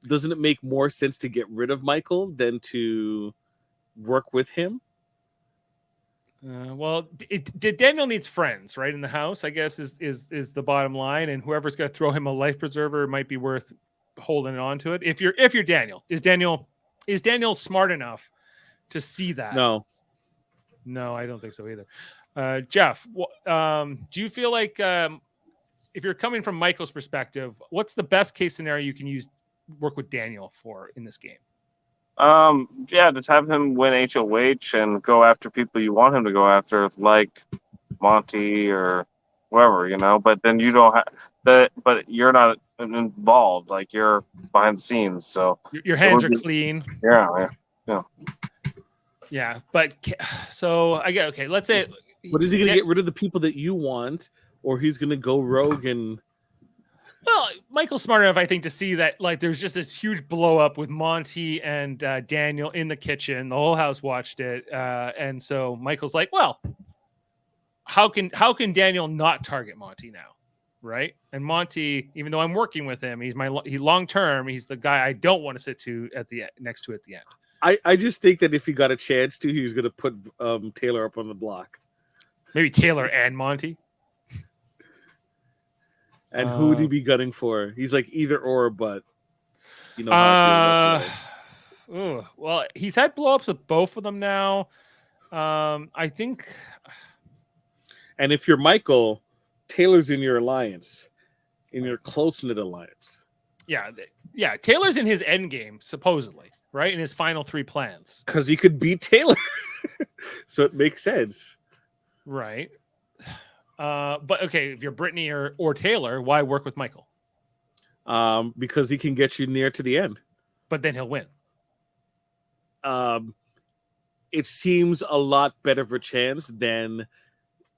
Doesn't it make more sense to get rid of Michael than to work with him? Daniel needs friends, right, in the house, I guess is the bottom line, and whoever's going to throw him a life preserver might be worth holding on to it. If you're Daniel, is Daniel smart enough to see that? No, I don't think so either. Jeff, do you feel like if you're coming from Michael's perspective, what's the best case scenario you can work with Daniel for in this game? Just have him win HOH and go after people you want him to go after, like Monty or whoever, But then you don't have that. But you're not involved. Like you're behind the scenes, so your hands are clean. Yeah. Yeah, but so I get okay. Let's say, but is he going to get rid of the people that you want, or he's going to go rogue and? Well, Michael's smart enough, I think, to see that like there's just this huge blow up with Monty and Daniel in the kitchen. The whole house watched it, and so Michael's like, "Well, how can Daniel not target Monty now, right?" And Monty, even though I'm working with him, he's long term. He's the guy I don't want to sit next to at the end. I just think that if he got a chance to, he was going to put Taylor up on the block. Maybe Taylor and Monty. And who would he be gunning for? He's like either or, but you know how I feel about Taylor. Well, he's had blow-ups with both of them now. I think. And if you're Michael, Taylor's in your alliance, in your close-knit alliance. Yeah. Taylor's in his end game, supposedly, right? In his final 3 plans. Because he could beat Taylor. So it makes sense. Right. But okay, if you're Brittany or Taylor, why work with Michael? Because he can get you near to the end. But then he'll win. It seems a lot better of a chance than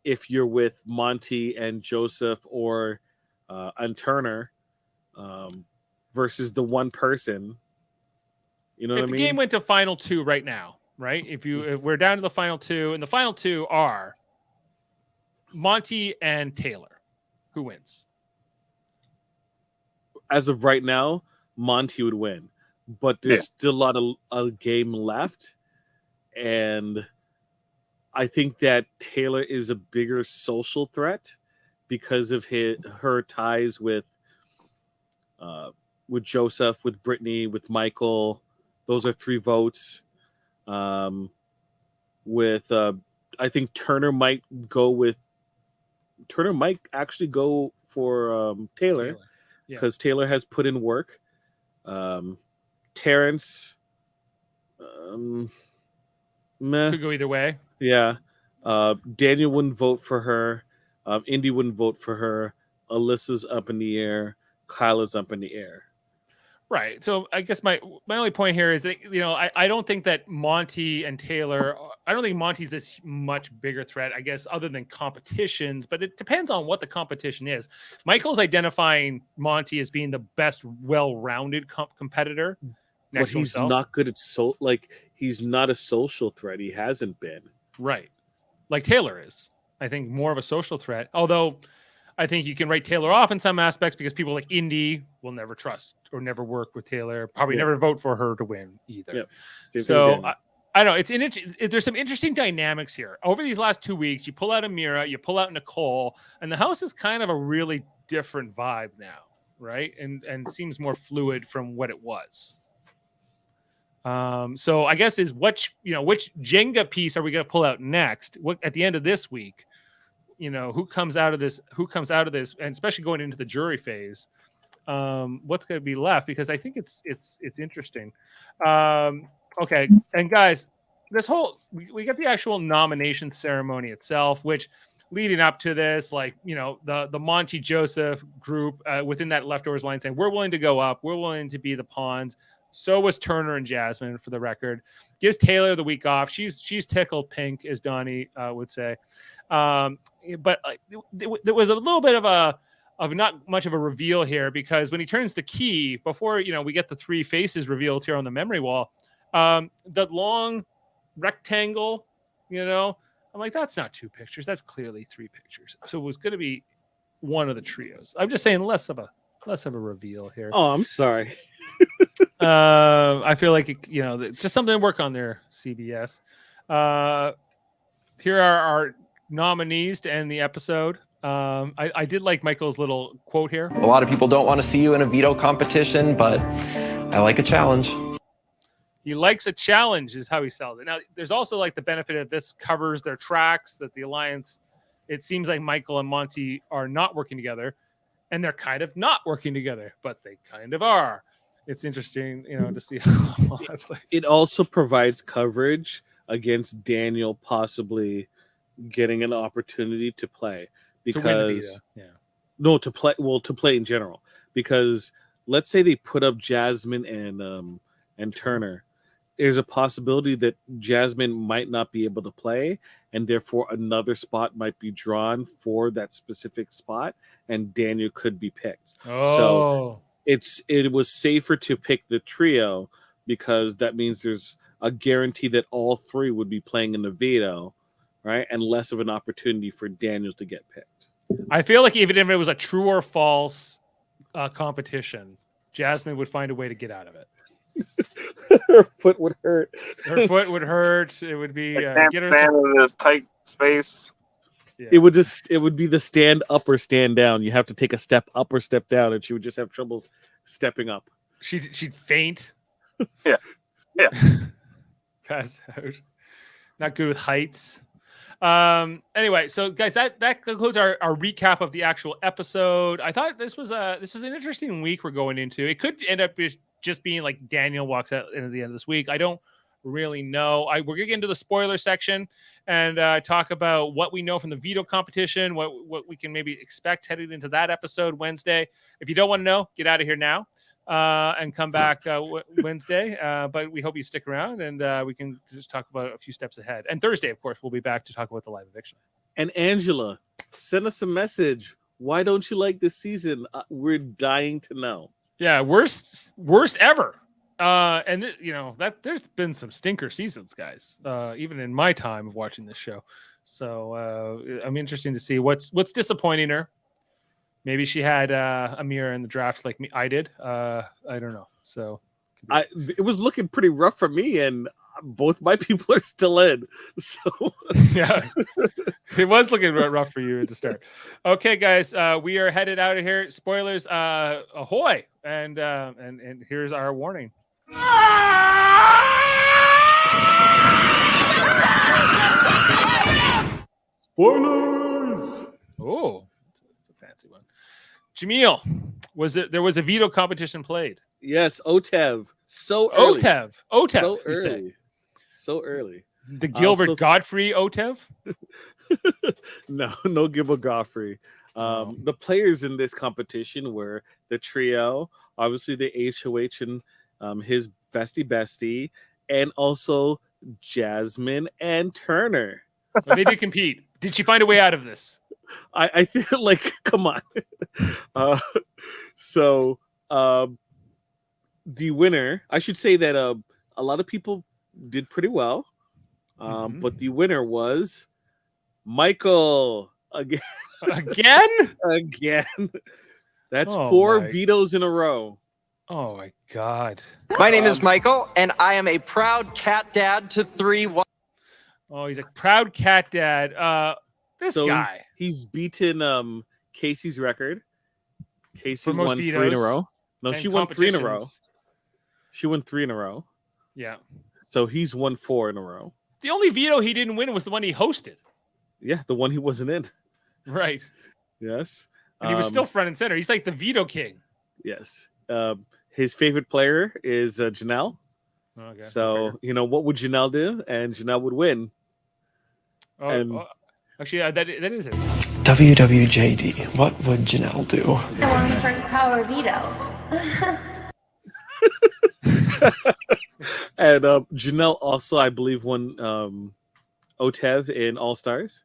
if you're with Monty and Joseph or and Turner versus the one person. You know what I mean? If the game went to final 2 right now, right? If we're down to the final 2, and the final 2 are Monty and Taylor, who wins? As of right now, Monty would win, but there's still a lot of a game left, and I think that Taylor is a bigger social threat because of her ties with Joseph, with Brittany, with Michael. Those are 3 votes. I think Turner might actually go for Taylor because Taylor has put in work. Terrence, could go either way. Yeah. Daniel wouldn't vote for her. Indy wouldn't vote for her. Alyssa's up in the air. Kyla's up in the air. Right. So I guess my only point here is that, I don't think that Monty and Taylor, I don't think Monty's this much bigger threat, I guess, other than competitions, but it depends on what the competition is. Michael's identifying Monty as being the best well-rounded competitor. But he's not good at he's not a social threat. He hasn't been. Right. Like Taylor is, I think, more of a social threat. Although I think you can write Taylor off in some aspects because people like Indy will never trust or never work with Taylor. Probably never vote for her to win either. Yeah. So I don't know. There's some interesting dynamics here. Over these last 2 weeks, you pull out Amira, you pull out Nicole, and the house is kind of a really different vibe now, right? And seems more fluid from what it was. So I guess which Jenga piece are we going to pull out next? What at the end of this week? Who comes out of this, and especially going into the jury phase, what's going to be left? Because I think it's interesting. Okay. And guys, this whole, we got the actual nomination ceremony itself, which leading up to this, the Monty Joseph group within that leftovers line saying, we're willing to go up. We're willing to be the pawns. So was Turner and Jasmine, for the record. Gives Taylor the week off. She's tickled pink, as Donnie would say. But there was a little bit of not much of a reveal here, because when he turns the key, before we get the 3 faces revealed here on the memory wall, the long rectangle, I'm like, that's not 2 pictures. That's clearly 3 pictures. So it was going to be one of the trios. I'm just saying less of a reveal here. Oh, I'm sorry. I feel like just something to work on there, CBS. Here are our nominees to end the episode. I did like Michael's little quote here. A lot of people don't want to see you in a veto competition, but I like a challenge. He likes a challenge, is how he sells it. Now, there's also the benefit of this covers their tracks, that the alliance, it seems like Michael and Monty are not working together, and they're kind of not working together, but they kind of are. It's interesting, to see how that plays. It also provides coverage against Daniel possibly getting an opportunity to play, because to play in general, because let's say they put up Jasmine and Turner, there's a possibility that Jasmine might not be able to play, and therefore another spot might be drawn for that specific spot, and Daniel could be picked. So it was safer to pick the trio, because that means there's a guarantee that all 3 would be playing in the veto, right? And less of an opportunity for Daniel to get picked. I feel like even if it was a true or false competition, Jasmine would find a way to get out of it. Her foot would hurt. Her foot would hurt. It would be get her of this tight space. Yeah. It would be the stand up or stand down. You have to take a step up or step down, and she would just have trouble stepping up. She'd faint. Yeah. Pass out. Not good with heights. Anyway, so guys, that concludes our recap of the actual episode. I thought this is an interesting week we're going into. It could end up just being like Daniel walks out at the end of this week. I don't really know. We're gonna get into the spoiler section and talk about what we know from the veto competition, what we can maybe expect heading into that episode Wednesday. If you don't want to know, get out of here now and come back Wednesday. But we hope you stick around and we can just talk about a few steps ahead. And Thursday, of course, we'll be back to talk about the live eviction. And Angela, send us a message. Why don't you like this season? We're dying to know. Yeah, worst ever. And that there's been some stinker seasons, guys. Even in my time of watching this show. So I'm interested to see what's disappointing her. Maybe she had Amira in the draft like me. I did. I don't know. So it was looking pretty rough for me, and both my people are still in. So yeah, it was looking rough for you at the start. Okay, guys, we are headed out of here. Spoilers, ahoy! And here's our warning. Spoilers! Oh, it's a fancy one. Jaemeel, there was a veto competition played? Yes, OTEV. So early. OTEV. So you say. early. So early. The Gilbert Godfrey OTEV? No Gilbert Godfrey. The players in this competition were the trio, obviously the HOH and his bestie, and also Jasmine and Turner. Well, they did compete. Did she find a way out of this? I feel like, come on. So the winner, I should say that a lot of people did pretty well, but the winner was Michael again. Again. That's 4 vetoes in a row. Oh my God. My name is Michael, and I am a proud cat dad to 3. Oh, he's a proud cat dad. This guy. He's beaten Casey's record. Casey won 3 in a row. No, she won 3 in a row. She won 3 in a row. Yeah. So he's won 4 in a row. The only veto he didn't win was the one he hosted. Yeah, the one he wasn't in. Right. Yes. And he was still front and center. He's like the veto king. Yes. His favorite player is Janelle. Okay. So, what would Janelle do? And Janelle would win. Actually, that is it. WWJD. What would Janelle do? I won the first power veto. And Janelle also, I believe, won OTEV in All Stars.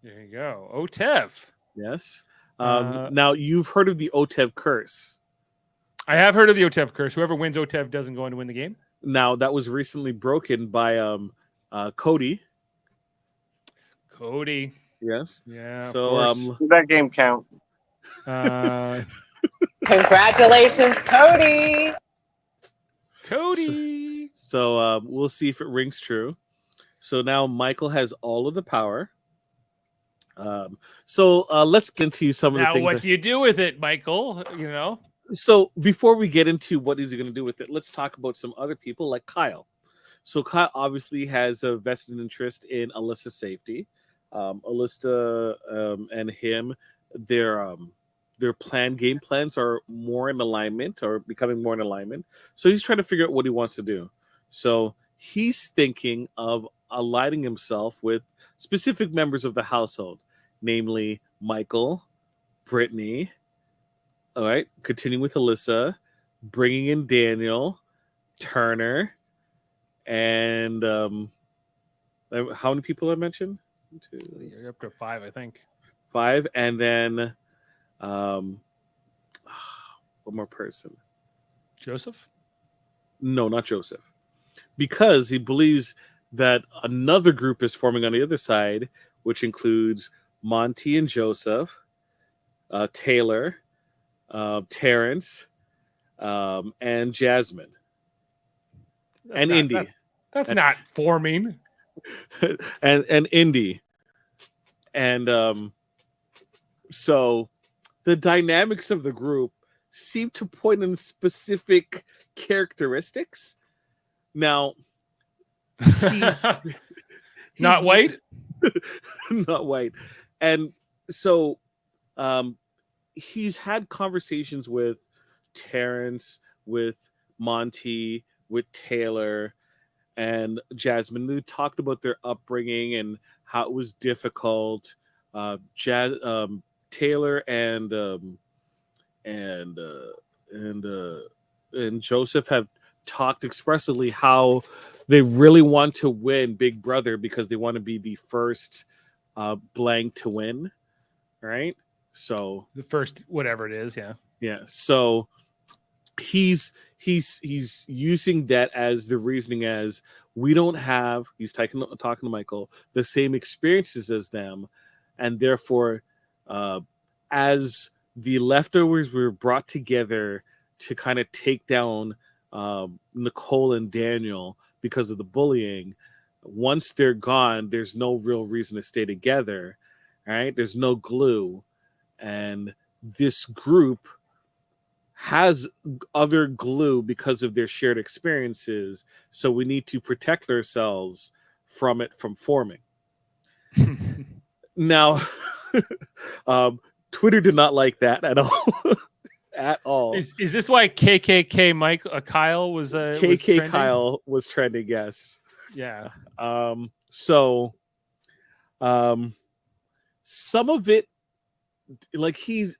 There you go. OTEV. Yes. Now, you've heard of the OTEV curse. I have heard of the OTEV curse. Whoever wins OTEV doesn't go on to win the game. Now, that was recently broken by Cody. Cody. Yes. Yeah. So did that game count? Congratulations, Cody. Cody. So we'll see if it rings true. So now Michael has all of the power. So let's get into some of the now, things. What do you do with it, Michael? So before we get into what is he going to do with it, let's talk about some other people like Kyle. So Kyle obviously has a vested interest in Alyssa's safety. Alyssa and him, their game plans are more in alignment or becoming more in alignment. So he's trying to figure out what he wants to do. So he's thinking of aligning himself with specific members of the household, namely Michael, Brittany. All right, continuing with Alyssa, bringing in Daniel, Turner, and how many people I mentioned? You're up to 5, I think. 5, and then one more person. Joseph? No, not Joseph, because he believes that another group is forming on the other side, which includes Monty and Joseph, Taylor, Terrence, and Jasmine, and Indy. That's not forming. and Indy. And so the dynamics of the group seem to point in specific characteristics. Now, he's not white, not white, and so he's had conversations with Terrence, with Monty, with Taylor, and Jasmine. They talked about their upbringing and how it was difficult. Taylor and Joseph have talked expressively how they really want to win Big Brother because they want to be the first blank to win, right? So the first whatever it is, yeah. So he's using that as the reasoning as we don't have. He's talking to Michael the same experiences as them, and therefore, as the leftovers were brought together to kind of take down Nicole and Daniel because of the bullying. Once they're gone, there's no real reason to stay together, right? There's no glue. And this group has other glue because of their shared experiences. So we need to protect ourselves from it from forming. Now, Twitter did not like that at all. At all. Is this why KKK Mike Kyle was KK Kyle was trending? Yes. Yeah. So some of it, like he's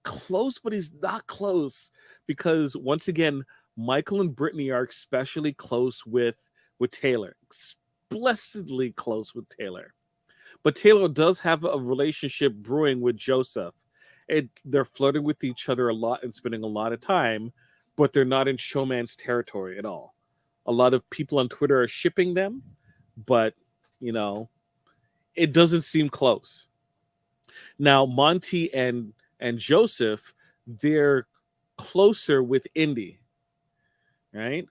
close, but he's not close because once again, Michael and Brittany are especially close with Taylor, explicitly close with Taylor. But Taylor does have a relationship brewing with Joseph. They're flirting with each other a lot and spending a lot of time, but they're not in showman's territory at all. A lot of people on Twitter are shipping them, but, you know, it doesn't seem close. Now, Monty and Joseph, they're closer with Indy, right?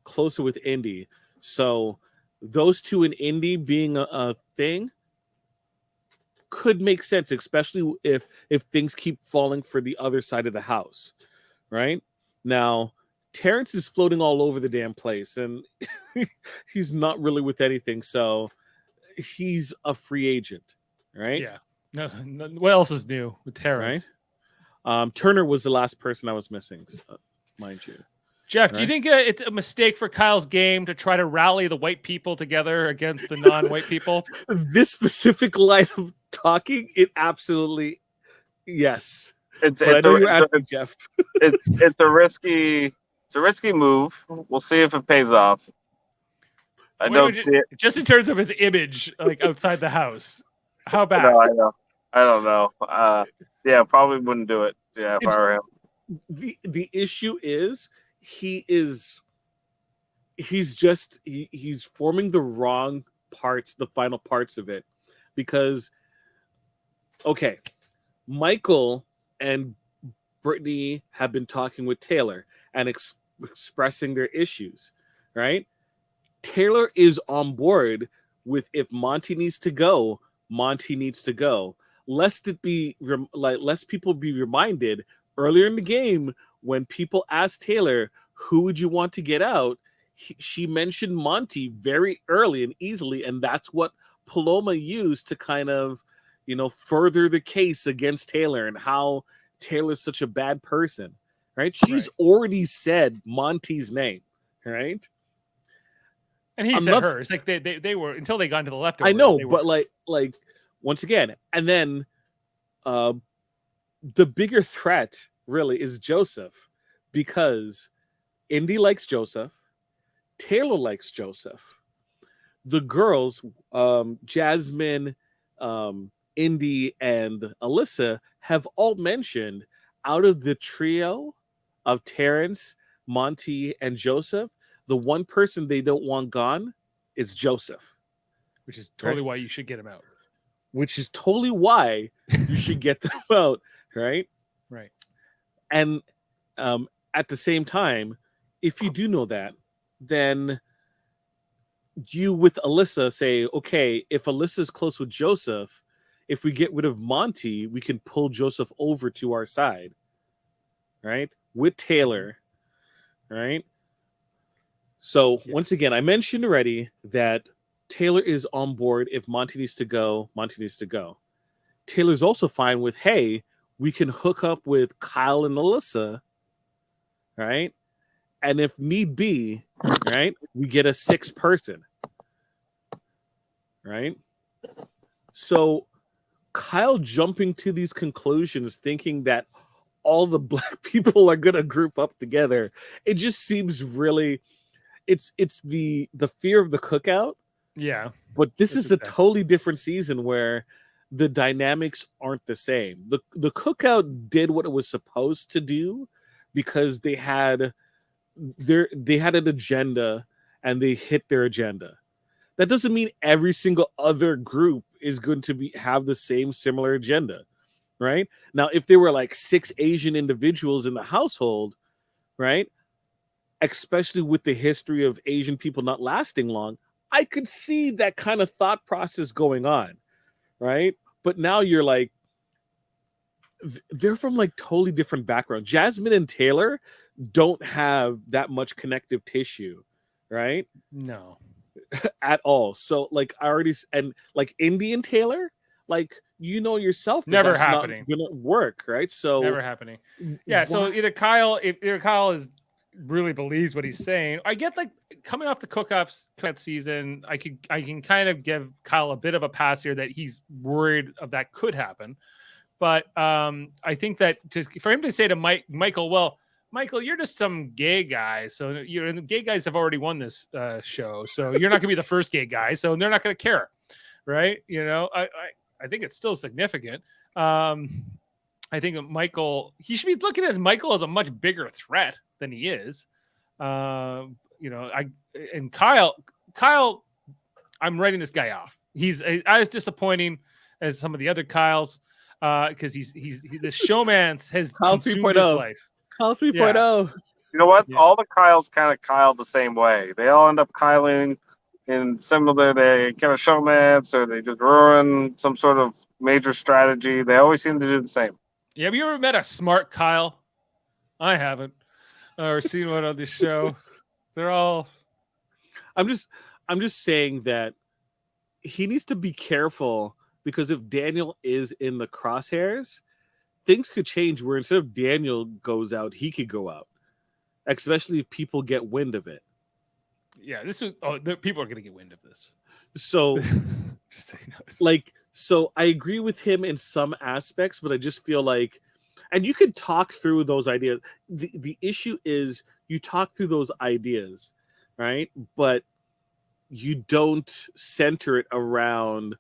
Closer with Indy. So those two and Indy being a thing could make sense, especially if things keep falling for the other side of the house, right? Now, Terrence is floating all over the damn place, and he's not really with anything, so he's a free agent, right? Yeah. No, what else is new with Terrence? Right? Turner was the last person I was missing, mind you. Jeff, do you think it's a mistake for Kyle's game to try to rally the white people together against the non-white people? This specific line of talking, it absolutely, yes. It's a risky move. We'll see if it pays off. I don't see it. Just in terms of his image, like outside the house. How bad? No, I don't know. Yeah, probably wouldn't do it. Yeah, if I were him. The issue is he's forming the wrong parts, the final parts of it, because okay, Michael and Brittany have been talking with Taylor and expressing their issues, right? Taylor is on board with if Monty needs to go, Monty needs to go. Lest people be reminded earlier in the game when people asked Taylor, who would you want to get out? She mentioned Monty very early and easily, and that's what Paloma used to kind of, further the case against Taylor and how Taylor's such a bad person, right? She's already said Monty's name, right? And he said hers. Like they were until they got into the leftovers. I know, but like once again, and then the bigger threat really is Joseph, because Indy likes Joseph, Taylor likes Joseph. The girls, Jasmine, Indy, and Alyssa have all mentioned out of the trio of Terrence, Monty, and Joseph, the one person they don't want gone is Joseph. Which is totally why you should get him out. Which is totally why you should get them out, right? Right. And at the same time, if you do know that, then you with Alyssa say, okay, if Alyssa's close with Joseph, if we get rid of Monty, we can pull Joseph over to our side, right? With Taylor, right? So once again, I mentioned already that Taylor is on board. If Monty needs to go, Monty needs to go. Taylor's also fine with, hey, we can hook up with Kyle and Alyssa, right? And if need be, right, we get a sixth person, right? So Kyle jumping to these conclusions, thinking that all the black people are going to group up together, it just seems really, it's the fear of the cookout. Yeah. But this is a totally different season where the dynamics aren't the same. The cookout did what it was supposed to do because they had an agenda and they hit their agenda. That doesn't mean every single other group is going to have the same similar agenda, right? Now, if there were like 6 Asian individuals in the household, right, especially with the history of Asian people not lasting long, I could see that kind of thought process going on, right? But now you're like, they're from like totally different backgrounds. Jasmine and Taylor don't have that much connective tissue, right? No. At all. So like I already, and like Indy and Taylor, like yourself, Never that's happening. not gonna work, right? So never happening. Yeah. So either Kyle really believes what he's saying. I get like coming off the cookout season, I can kind of give Kyle a bit of a pass here that he's worried of that could happen. But I think that for him to say to Michael, well, Michael, you're just some gay guy. So and the gay guys have already won this show. So you're not gonna be the first gay guy. So they're not gonna care. Right. I think it's still significant. I think that Michael, he should be looking at Michael as a much bigger threat than he is. And Kyle, I'm writing this guy off. He's as disappointing as some of the other Kyles because he's the showman's has Kyle consumed his life. Kyle 3.0. You know what? All the Kyles kind of Kyle the same way. They all end up Kyling in similar, they kind of showmance or they just ruin some sort of major strategy. They always seem to do the same. Yeah, have you ever met a smart Kyle? I haven't. Or seen one on this show. They're all. I'm just saying that he needs to be careful because if Daniel is in the crosshairs, things could change where instead of Daniel goes out, he could go out. Especially if people get wind of it. Yeah, people are going to get wind of this. So, just so you know. So I agree with him in some aspects, but I just feel like, and you could talk through those ideas. The issue is you talk through those ideas, right? But you don't center it around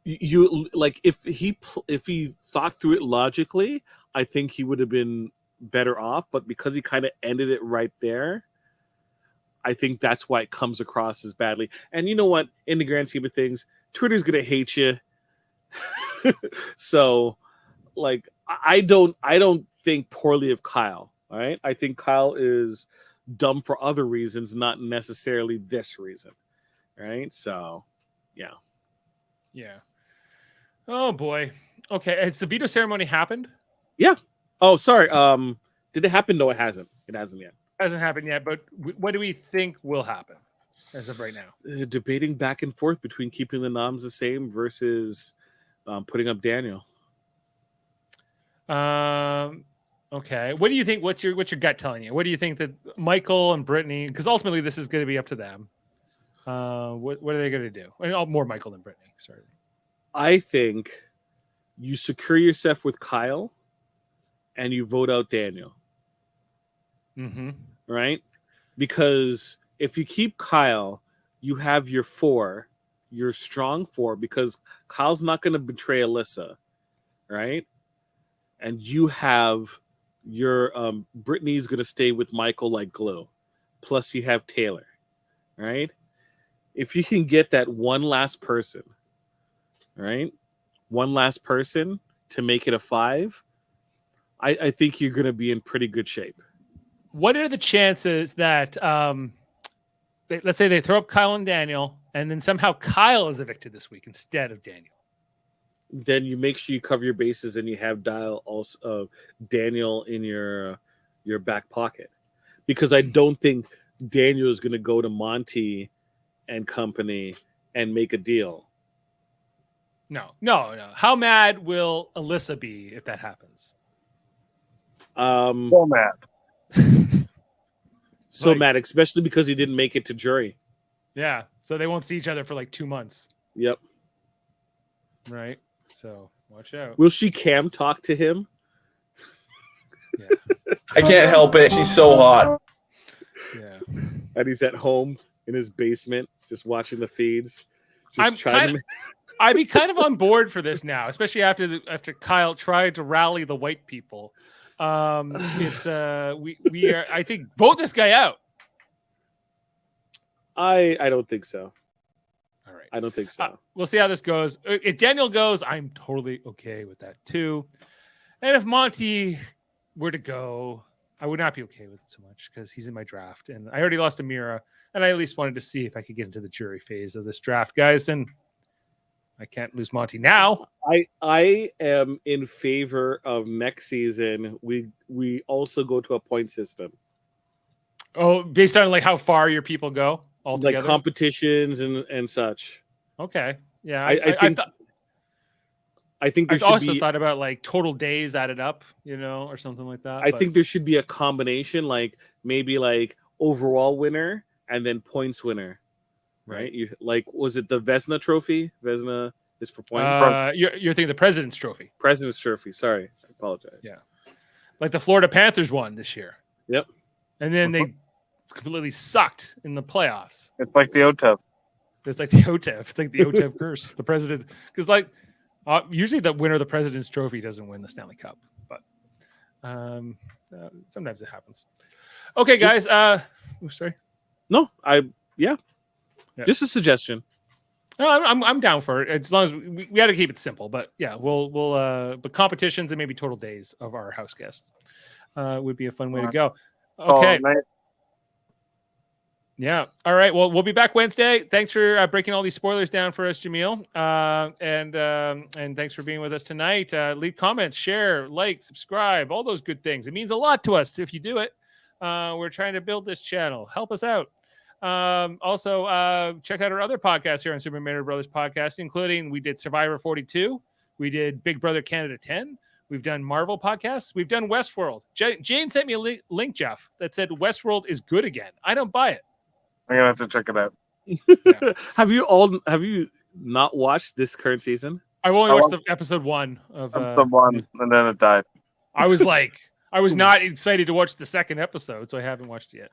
you. Like if he thought through it logically, I think he would have been better off. But because he kind of ended it right there, I think that's why it comes across as badly. And you know what? In the grand scheme of things, Twitter's gonna hate you. So, like, I don't think poorly of Kyle. All right, I think Kyle is dumb for other reasons, not necessarily this reason. Right? So, yeah. Oh boy. Okay, has the veto ceremony happened? Yeah. Oh, sorry. Did it happen? No, it hasn't. It hasn't yet. Hasn't happened yet, but what do we think will happen as of right now? Debating back and forth between keeping the noms the same versus putting up Daniel. Okay. What do you think? What's your gut telling you? What do you think that Michael and Brittany? Because ultimately, this is going to be up to them. What are they going to do? More Michael than Brittany. Sorry. I think you secure yourself with Kyle, and you vote out Daniel. Mm-hmm. Right? Because if you keep Kyle, you have your 4, your strong 4, because Kyle's not going to betray Alyssa, right? And you have your Brittany's going to stay with Michael like glue. Plus you have Taylor, right? If you can get that one last person, right? One last person to make it a 5, I think you're going to be in pretty good shape. What are the chances that let's say they throw up Kyle and Daniel, and then somehow Kyle is evicted this week instead of Daniel. Then you make sure you cover your bases and you have Daniel in your back pocket, because I don't think Daniel is going to go to Monty and company and make a deal. No. How mad will Alyssa be if that happens? So mad. So mad, especially because he didn't make it to jury. Yeah, so they won't see each other for like 2 months. Yep. Right. So watch out. Will she cam talk to him? Yeah. I can't help it. She's so hot. Yeah. And he's at home in his basement, just watching the feeds. I'd be kind of on board for this now, especially after Kyle tried to rally the white people. It's we are. I think vote this guy out. I don't think so. All right. I don't think so. We'll see how this goes. If Daniel goes, I'm totally okay with that too. And if Monty were to go, I would not be okay with it so much because he's in my draft. And I already lost Amira, and I at least wanted to see if I could get into the jury phase of this draft, guys. And I can't lose Monty now. I am in favor of next season. We also go to a point system. Oh, based on like how far your people go altogether? Like competitions and such. Okay. Yeah. I think there I've should also be, thought about like total days added up, or something like that. I think there should be a combination, like maybe like overall winner and then points winner, right? You was it the Vesna Trophy? Vesna is for points. You're thinking the President's Trophy. President's Trophy. Sorry, I apologize. Yeah, like the Florida Panthers won this year. Yep. And then they completely sucked in the playoffs. It's like the OTEV. It's like the OTEV. It's like the OTEV curse. The president, because usually the winner of the President's Trophy doesn't win the Stanley Cup, but sometimes it happens. Okay, guys. Sorry. No, just a suggestion. No, I'm down for it as long as we got to keep it simple. But yeah, we'll but competitions and maybe total days of our house guests would be a fun way to go. Okay. Yeah. All right. Well, we'll be back Wednesday. Thanks for breaking all these spoilers down for us, Jaemeel. And thanks for being with us tonight. Leave comments, share, like, subscribe, all those good things. It means a lot to us if you do it. We're trying to build this channel. Help us out. Also, check out our other podcasts here on Super Mario Brothers Podcast, including we did Survivor 42. We did Big Brother Canada 10. We've done Marvel podcasts. We've done Westworld. Jane sent me a link, Jeff, that said Westworld is good again. I don't buy it. I'm gonna have to check it out. Yeah. Have you not watched this current season? I've only watched episode 1 of episode 1, and then it died. I was not excited to watch the second episode, so I haven't watched it yet.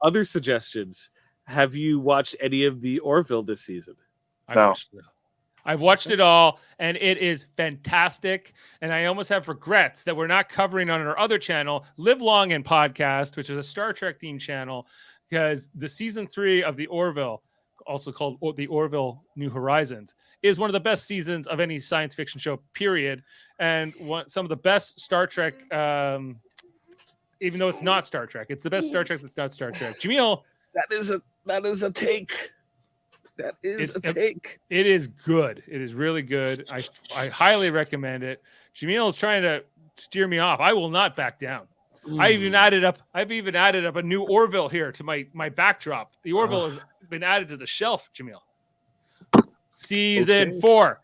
Other suggestions. Have you watched any of the Orville this season? No. I've watched it all, and it is fantastic. And I almost have regrets that we're not covering on our other channel, Live Long and Podcast, which is a Star Trek themed channel, because the season 3 of the Orville, also called the Orville New Horizons, is one of the best seasons of any science fiction show, period. And some of the best Star Trek, even though it's not Star Trek, it's the best Star Trek that's not Star Trek. Jaemeel, that is a take. That is a take. It is good. It is really good. I highly recommend it. Jaemeel is trying to steer me off. I will not back down. I've even added up a new Orville here to my backdrop. The Orville has been added to the shelf, Jaemeel. Season 4.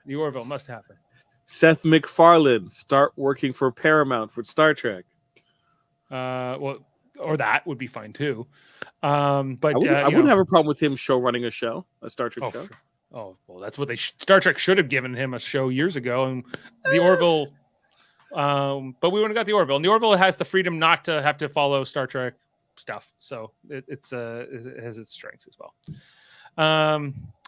The Orville must happen. Seth MacFarlane start working for Paramount for Star Trek. Or that would be fine too. But I wouldn't have a problem with him running a Star Trek show. Oh, well, that's what Star Trek should have given him a show years ago. And the Orville, but we wouldn't have got the Orville. And the Orville has the freedom not to have to follow Star Trek stuff. So it has its strengths as well.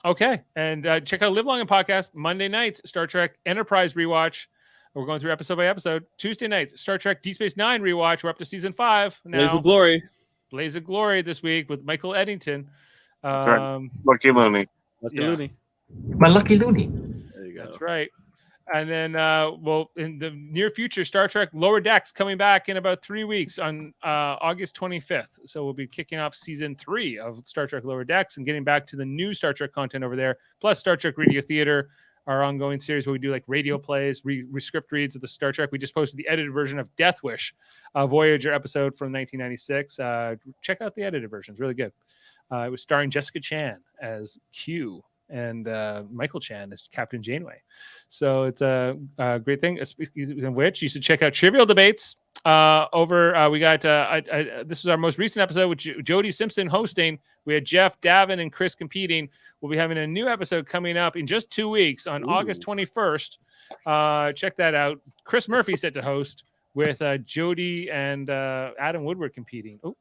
Okay. And check out Live Long and Podcast Monday nights, Star Trek Enterprise rewatch. We're going through episode by episode. Tuesday nights, Star Trek Deep Space Nine rewatch. We're up to season 5 now. Blaze of Glory this week with Michael Eddington. That's right. Lucky Looney. Lucky Looney. My lucky loony. There you go. That's right. And then, in the near future, Star Trek Lower Decks coming back in about 3 weeks on August 25th. So we'll be kicking off season 3 of Star Trek Lower Decks and getting back to the new Star Trek content over there. Plus Star Trek Radio Theater, our ongoing series where we do like radio plays, script reads of the Star Trek. We just posted the edited version of Death Wish, a Voyager episode from 1996. Check out the edited version; it's really good. It was starring Jessica Chan as Q and Michael Chan as Captain Janeway. So it's a great thing. Speaking of which, you should check out Trivial Debates. We got this was our most recent episode with Jody Simpson hosting. We had Jeff, Davin, and Chris competing. We'll be having a new episode coming up in just 2 weeks on August 21st. Check that out. Chris Murphy set to host with Jody and Adam Woodward competing. Oh,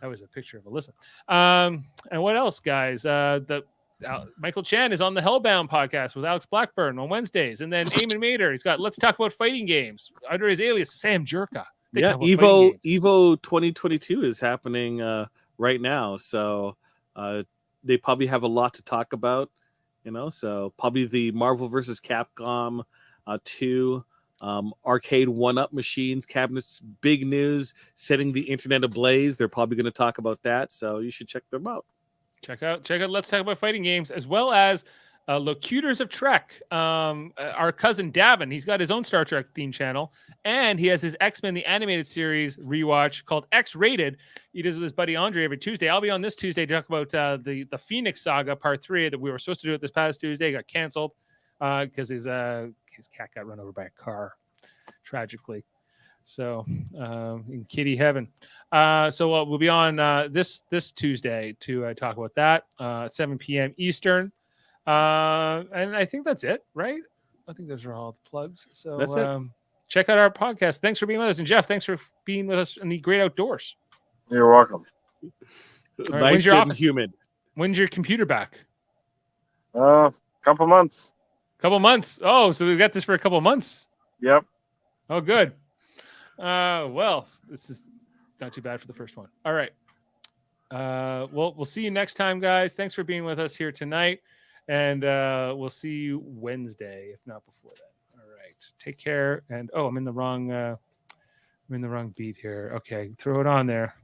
that was a picture of Alyssa. And what else, guys? Michael Chan is on the Hellbound podcast with Alex Blackburn on Wednesdays. And then Eamon Mader, he's got Let's Talk About Fighting Games under his alias, Sam Jerka. Yeah, Evo 2022 is happening right now. So they probably have a lot to talk about, so probably the Marvel versus Capcom 2 arcade one-up machines, cabinets, big news, setting the internet ablaze. They're probably going to talk about that. So you should check them out. Check out Let's Talk About Fighting Games, as well as Locutors of Trek. Our cousin Davin, he's got his own Star Trek theme channel, and he has his X-Men the animated series rewatch called X-Rated. He does with his buddy Andre every Tuesday. I'll be on this Tuesday to talk about the Phoenix Saga Part 3 that we were supposed to do it this past Tuesday. It got canceled because his cat got run over by a car, tragically. So in kitty heaven. So we'll be on this Tuesday to talk about that at 7 p.m. Eastern. And I think that's it, right? I think those are all the plugs. So that's it. Check out our podcast. Thanks for being with us. And Jeff, thanks for being with us in the great outdoors. You're welcome. Right, nice and humid. When's your computer back? Couple months. Couple months. Oh, so we've got this for a couple of months. Yep. Oh, good. Well, this is not too bad for the first one. All right. We'll see you next time, guys. Thanks for being with us here tonight. And we'll see you Wednesday, if not before then. All right. Take care. And I'm in the wrong beat here. Okay, throw it on there.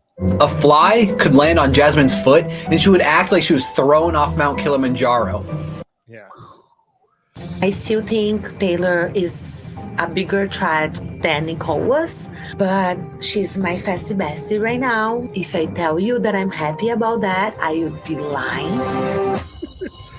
A fly could land on Jasmine's foot, and she would act like she was thrown off Mount Kilimanjaro. Yeah. I still think Taylor is a bigger threat than Nicole was, but she's my bestie right now. If I tell you that I'm happy about that, I would be lying.